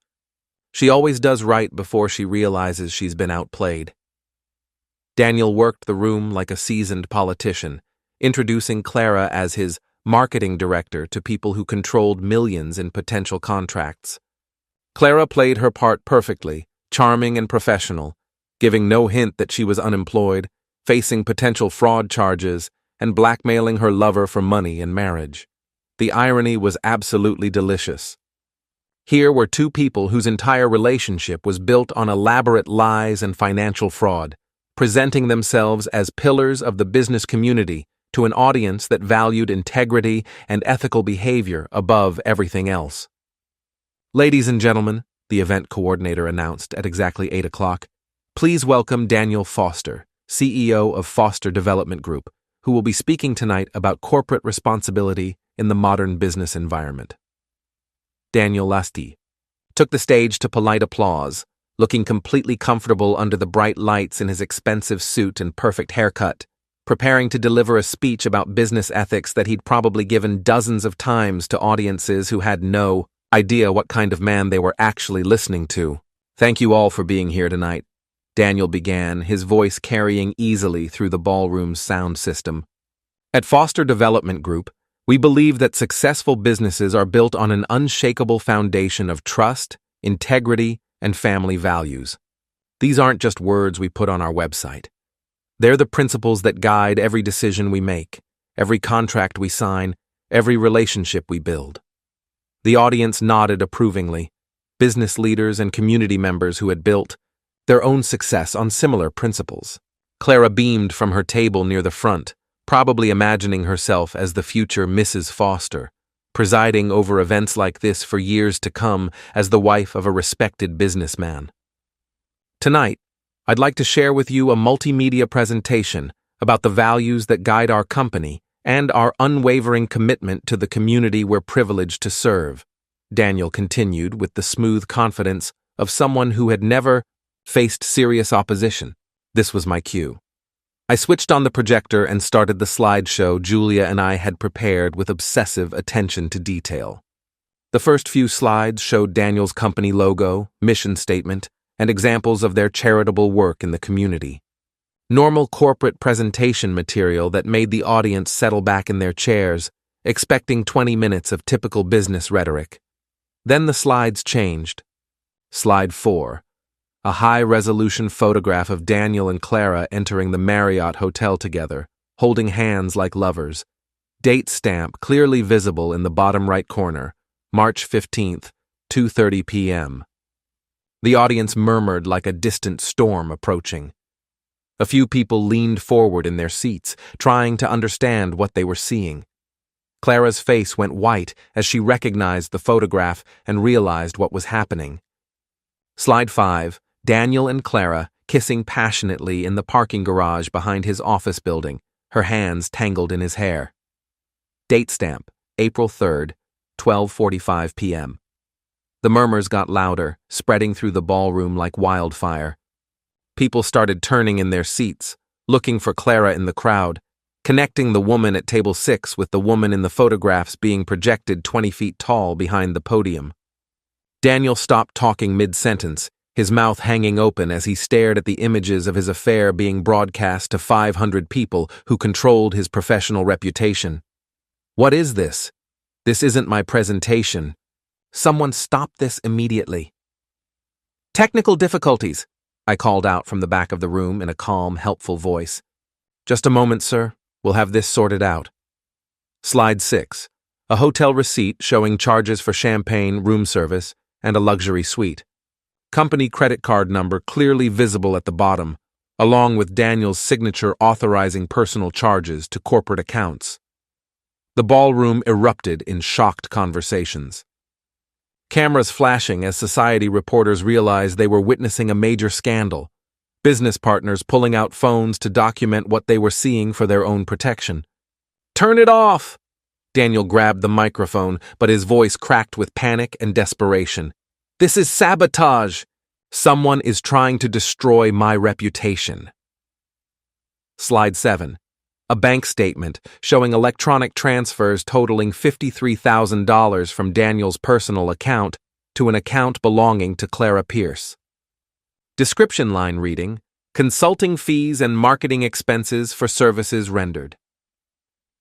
"She always does right before she realizes she's been outplayed." Daniel worked the room like a seasoned politician, introducing Clara as his marketing director to people who controlled millions in potential contracts. Clara played her part perfectly, charming and professional, giving no hint that she was unemployed, facing potential fraud charges, and blackmailing her lover for money and marriage. The irony was absolutely delicious. Here were 2 people whose entire relationship was built on elaborate lies and financial fraud, presenting themselves as pillars of the business community to an audience that valued integrity and ethical behavior above everything else. "Ladies and gentlemen," the event coordinator announced at exactly 8 o'clock, "please welcome Daniel Foster, CEO of Foster Development Group, who will be speaking tonight about corporate responsibility in the modern business environment." Daniel Lasti took the stage to polite applause, looking completely comfortable under the bright lights in his expensive suit and perfect haircut, preparing to deliver a speech about business ethics that he'd probably given dozens of times to audiences who had no idea what kind of man they were actually listening to. "Thank you all for being here tonight," Daniel began, his voice carrying easily through the ballroom's sound system. "At Foster Development Group, we believe that successful businesses are built on an unshakable foundation of trust, integrity, and family values. These aren't just words we put on our website. They're the principles that guide every decision we make, every contract we sign, every relationship we build." The audience nodded approvingly, business leaders and community members who had built their own success on similar principles. Clara beamed from her table near the front, probably imagining herself as the future Mrs. Foster, presiding over events like this for years to come as the wife of a respected businessman. "Tonight, I'd like to share with you a multimedia presentation about the values that guide our company and our unwavering commitment to the community we're privileged to serve," Daniel continued with the smooth confidence of someone who had never faced serious opposition. This was my cue. I switched on the projector and started the slideshow Julia and I had prepared with obsessive attention to detail. The first few slides showed Daniel's company logo, mission statement, and examples of their charitable work in the community. Normal corporate presentation material that made the audience settle back in their chairs, expecting 20 minutes of typical business rhetoric. Then the slides changed. Slide 4. A high-resolution photograph of Daniel and Clara entering the Marriott Hotel together, holding hands like lovers. Date stamp clearly visible in the bottom right corner, March 15th, 2:30 p.m. The audience murmured like a distant storm approaching. A few people leaned forward in their seats, trying to understand what they were seeing. Clara's face went white as she recognized the photograph and realized what was happening. Slide 5. Daniel and Clara kissing passionately in the parking garage behind his office building, her hands tangled in his hair. Date stamp, April 3rd, 12:45 p.m. The murmurs got louder, spreading through the ballroom like wildfire. People started turning in their seats, looking for Clara in the crowd, connecting the woman at table 6 with the woman in the photographs being projected 20 feet tall behind the podium. Daniel stopped talking mid-sentence, his mouth hanging open as he stared at the images of his affair being broadcast to 500 people who controlled his professional reputation. What is this? This isn't my presentation. Someone stop this immediately. Technical difficulties, I called out from the back of the room in a calm, helpful voice. Just a moment, sir. We'll have this sorted out. Slide 6. A hotel receipt showing charges for champagne, room service, and a luxury suite. Company credit card number clearly visible at the bottom, along with Daniel's signature authorizing personal charges to corporate accounts. The ballroom erupted in shocked conversations. Cameras flashing as society reporters realized they were witnessing a major scandal, business partners pulling out phones to document what they were seeing for their own protection. "Turn it off!" Daniel grabbed the microphone, but his voice cracked with panic and desperation. "This is sabotage! Someone is trying to destroy my reputation." Slide 7. A bank statement showing electronic transfers totaling $53,000 from Daniel's personal account to an account belonging to Clara Pierce. Description line reading, "Consulting fees and marketing expenses for services rendered."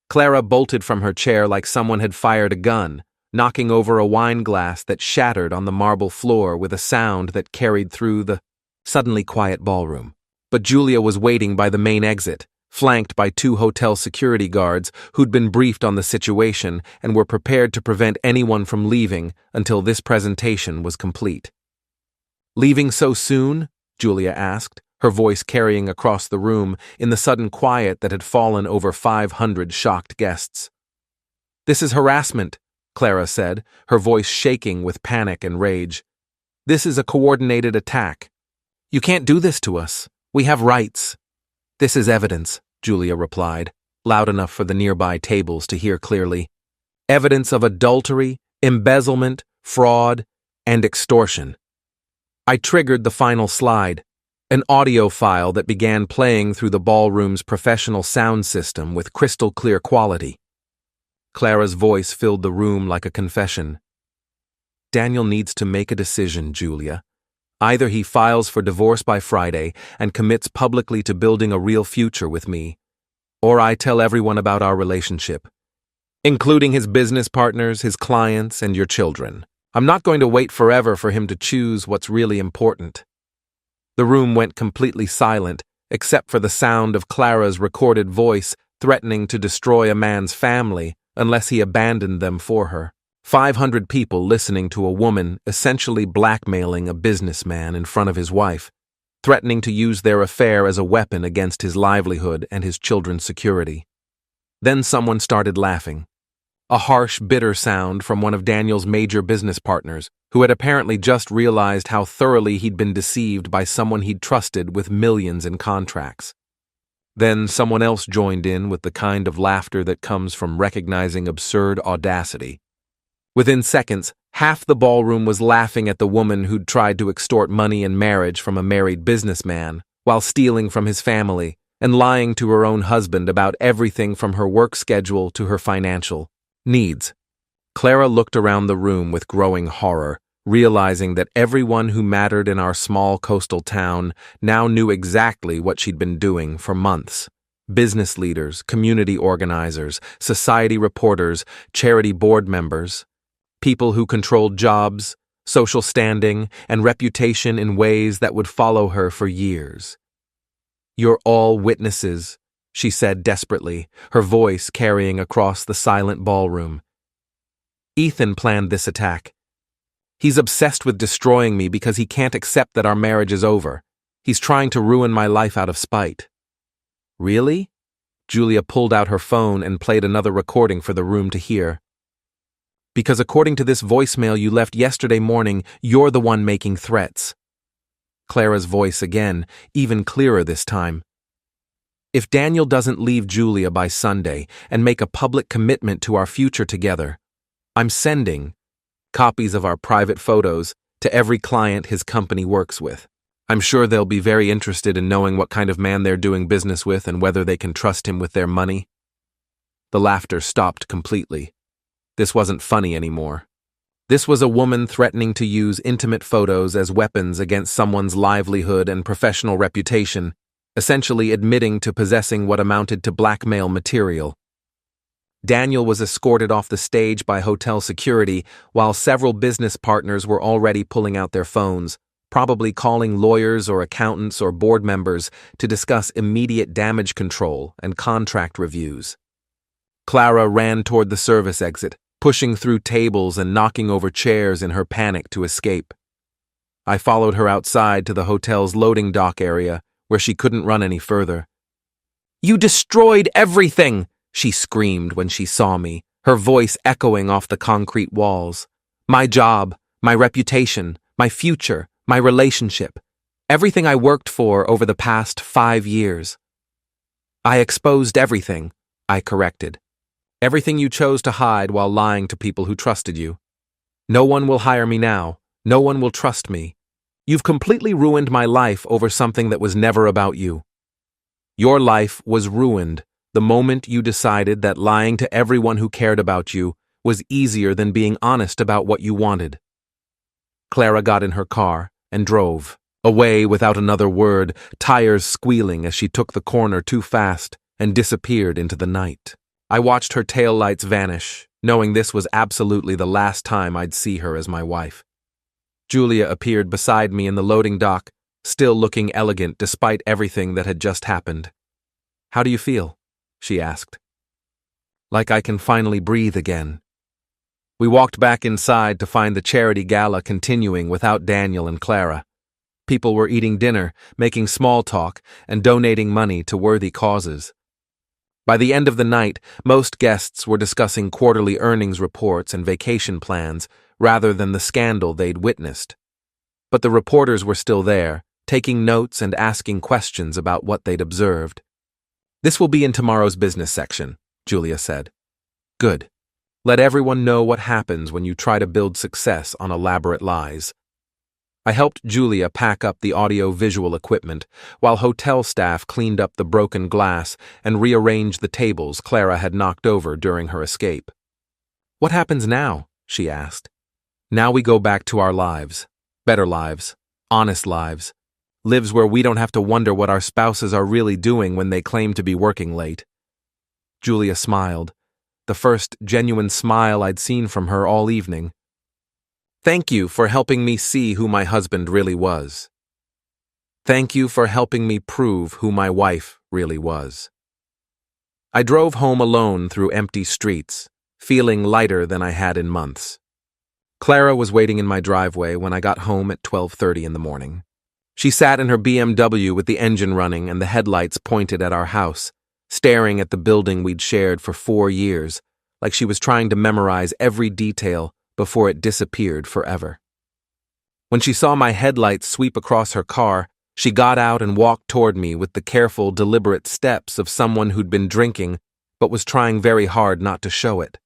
Clara bolted from her chair like someone had fired a gun, knocking over a wine glass that shattered on the marble floor with a sound that carried through the suddenly quiet ballroom. But Julia was waiting by the main exit, flanked by 2 hotel security guards who'd been briefed on the situation and were prepared to prevent anyone from leaving until this presentation was complete. "Leaving so soon?" Julia asked, her voice carrying across the room in the sudden quiet that had fallen over 500 shocked guests. "This is harassment," Clara said, her voice shaking with panic and rage. "This is a coordinated attack. You can't do this to us. We have rights." "This is evidence," Julia replied, loud enough for the nearby tables to hear clearly. "Evidence of adultery, embezzlement, fraud, and extortion." I triggered the final slide, an audio file that began playing through the ballroom's professional sound system with crystal clear quality. Clara's voice filled the room like a confession. "Daniel needs to make a decision, Julia. Either he files for divorce by Friday and commits publicly to building a real future with me, or I tell everyone about our relationship, including his business partners, his clients, and your children. I'm not going to wait forever for him to choose what's really important." The room went completely silent, except for the sound of Clara's recorded voice threatening to destroy a man's family unless he abandoned them for her. 500 people listening to a woman essentially blackmailing a businessman in front of his wife, threatening to use their affair as a weapon against his livelihood and his children's security. Then someone started laughing. A harsh, bitter sound from one of Daniel's major business partners, who had apparently just realized how thoroughly he'd been deceived by someone he'd trusted with millions in contracts. Then someone else joined in with the kind of laughter that comes from recognizing absurd audacity. Within seconds, half the ballroom was laughing at the woman who'd tried to extort money and marriage from a married businessman, while stealing from his family and lying to her own husband about everything from her work schedule to her financial needs. Clara looked around the room with growing horror, realizing that everyone who mattered in our small coastal town now knew exactly what she'd been doing for months. Business leaders, community organizers, society reporters, charity board members. People who controlled jobs, social standing, and reputation in ways that would follow her for years. "You're all witnesses," she said desperately, her voice carrying across the silent ballroom. "Ethan planned this attack. He's obsessed with destroying me because he can't accept that our marriage is over. He's trying to ruin my life out of spite." "Really?" Julia pulled out her phone and played another recording for the room to hear. Because according to this voicemail you left yesterday morning, you're the one making threats. Clara's voice again, even clearer this time. If Daniel doesn't leave Julia by Sunday and make a public commitment to our future together, I'm sending copies of our private photos to every client his company works with. I'm sure they'll be very interested in knowing what kind of man they're doing business with and whether they can trust him with their money. The laughter stopped completely. This wasn't funny anymore. This was a woman threatening to use intimate photos as weapons against someone's livelihood and professional reputation, essentially admitting to possessing what amounted to blackmail material. Daniel was escorted off the stage by hotel security while several business partners were already pulling out their phones, probably calling lawyers or accountants or board members to discuss immediate damage control and contract reviews. Clara ran toward the service exit, pushing through tables and knocking over chairs in her panic to escape. I followed her outside to the hotel's loading dock area, where she couldn't run any further. "You destroyed everything!" she screamed when she saw me, her voice echoing off the concrete walls. "My job, my reputation, my future, my relationship, everything I worked for over the past 5 years. I exposed everything," I corrected. "Everything you chose to hide while lying to people who trusted you. No one will hire me now. No one will trust me. You've completely ruined my life over something that was never about you. Your life was ruined the moment you decided that lying to everyone who cared about you was easier than being honest about what you wanted." Clara got in her car and drove, away without another word, tires squealing as she took the corner too fast and disappeared into the night. I watched her taillights vanish, knowing this was absolutely the last time I'd see her as my wife. Julia appeared beside me in the loading dock, still looking elegant despite everything that had just happened. "How do you feel?" she asked. "Like I can finally breathe again." We walked back inside to find the charity gala continuing without Daniel and Clara. People were eating dinner, making small talk, and donating money to worthy causes. By the end of the night, most guests were discussing quarterly earnings reports and vacation plans rather than the scandal they'd witnessed. But the reporters were still there, taking notes and asking questions about what they'd observed. "This will be in tomorrow's business section," Julia said. "Good. Let everyone know what happens when you try to build success on elaborate lies." I helped Julia pack up the audio-visual equipment, while hotel staff cleaned up the broken glass and rearranged the tables Clara had knocked over during her escape. "What happens now?" she asked. "Now we go back to our lives. Better lives. Honest lives. Lives where we don't have to wonder what our spouses are really doing when they claim to be working late." Julia smiled, the first genuine smile I'd seen from her all evening. "Thank you for helping me see who my husband really was. Thank you for helping me prove who my wife really was." I drove home alone through empty streets, feeling lighter than I had in months. Clara was waiting in my driveway when I got home at 12:30 in the morning. She sat in her BMW with the engine running and the headlights pointed at our house, staring at the building we'd shared for 4 years, like she was trying to memorize every detail before it disappeared forever. When she saw my headlights sweep across her car, she got out and walked toward me with the careful, deliberate steps of someone who'd been drinking but was trying very hard not to show it.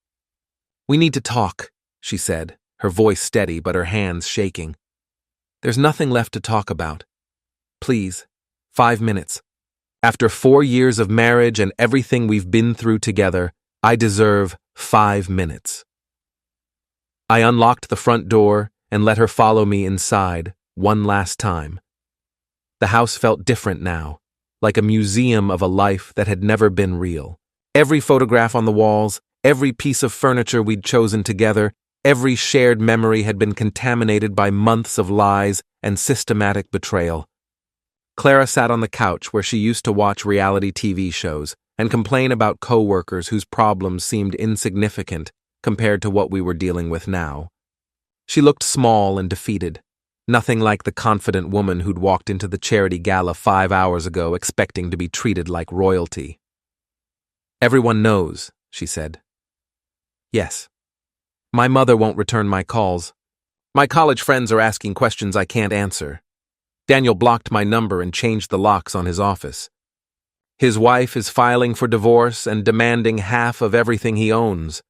"We need to talk," she said, her voice steady but her hands shaking. "There's nothing left to talk about. Please, 5 minutes. After 4 years of marriage and everything we've been through together, I deserve 5 minutes." I unlocked the front door and let her follow me inside one last time. The house felt different now, like a museum of a life that had never been real. Every photograph on the walls, every piece of furniture we'd chosen together, every shared memory had been contaminated by months of lies and systematic betrayal. Clara sat on the couch where she used to watch reality TV shows and complain about coworkers whose problems seemed insignificant compared to what we were dealing with now. She looked small and defeated, nothing like the confident woman who'd walked into the charity gala 5 hours ago expecting to be treated like royalty. Everyone knows, she said. Yes. My mother won't return my calls. My college friends are asking questions I can't answer. Daniel blocked my number and changed the locks on his office. His wife is filing for divorce and demanding half of everything he owns.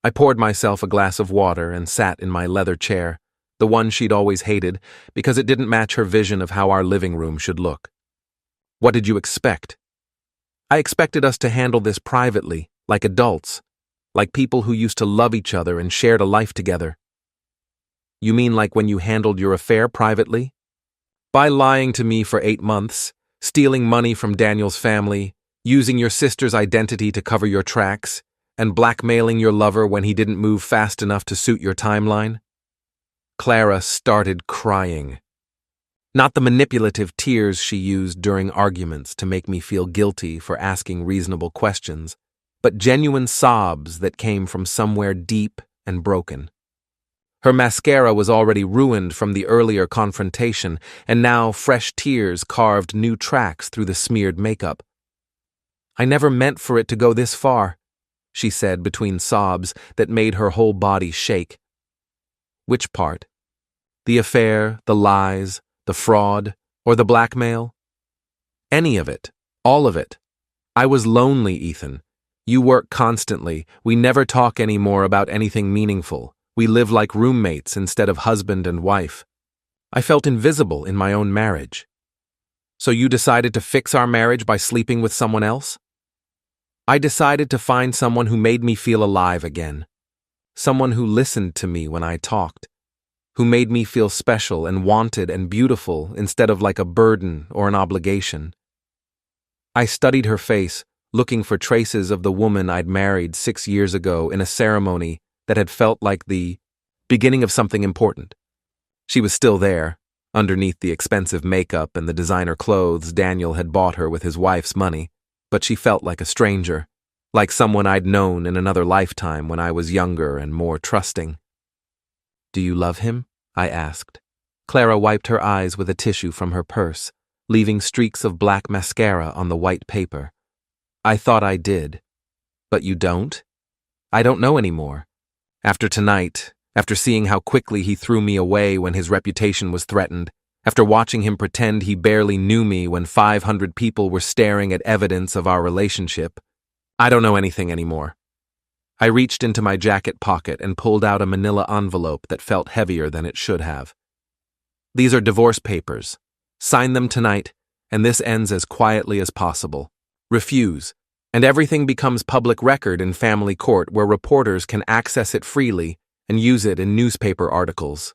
I poured myself a glass of water and sat in my leather chair, the one she'd always hated, because it didn't match her vision of how our living room should look. What did you expect? I expected us to handle this privately, like adults, like people who used to love each other and shared a life together. You mean like when you handled your affair privately? By lying to me for 8 months, stealing money from Daniel's family, using your sister's identity to cover your tracks, and blackmailing your lover when he didn't move fast enough to suit your timeline? Clara started crying. Not the manipulative tears she used during arguments to make me feel guilty for asking reasonable questions, but genuine sobs that came from somewhere deep and broken. Her mascara was already ruined from the earlier confrontation, and now fresh tears carved new tracks through the smeared makeup. I never meant for it to go this far, she said between sobs that made her whole body shake. Which part? The affair, the lies, the fraud, or the blackmail? Any of it. All of it. I was lonely, Ethan. You work constantly. We never talk anymore about anything meaningful. We live like roommates instead of husband and wife. I felt invisible in my own marriage. So you decided to fix our marriage by sleeping with someone else? I decided to find someone who made me feel alive again. Someone who listened to me when I talked. Who made me feel special and wanted and beautiful instead of like a burden or an obligation. I studied her face, looking for traces of the woman I'd married 6 years ago in a ceremony that had felt like the beginning of something important. She was still there, underneath the expensive makeup and the designer clothes Daniel had bought her with his wife's money, but she felt like a stranger, like someone I'd known in another lifetime when I was younger and more trusting. Do you love him? I asked. Clara wiped her eyes with a tissue from her purse, leaving streaks of black mascara on the white paper. I thought I did. But you don't? I don't know anymore. After tonight, after seeing how quickly he threw me away when his reputation was threatened, after watching him pretend he barely knew me when 500 people were staring at evidence of our relationship, I don't know anything anymore. I reached into my jacket pocket and pulled out a manila envelope that felt heavier than it should have. These are divorce papers. Sign them tonight, and this ends as quietly as possible. Refuse, and everything becomes public record in family court where reporters can access it freely and use it in newspaper articles.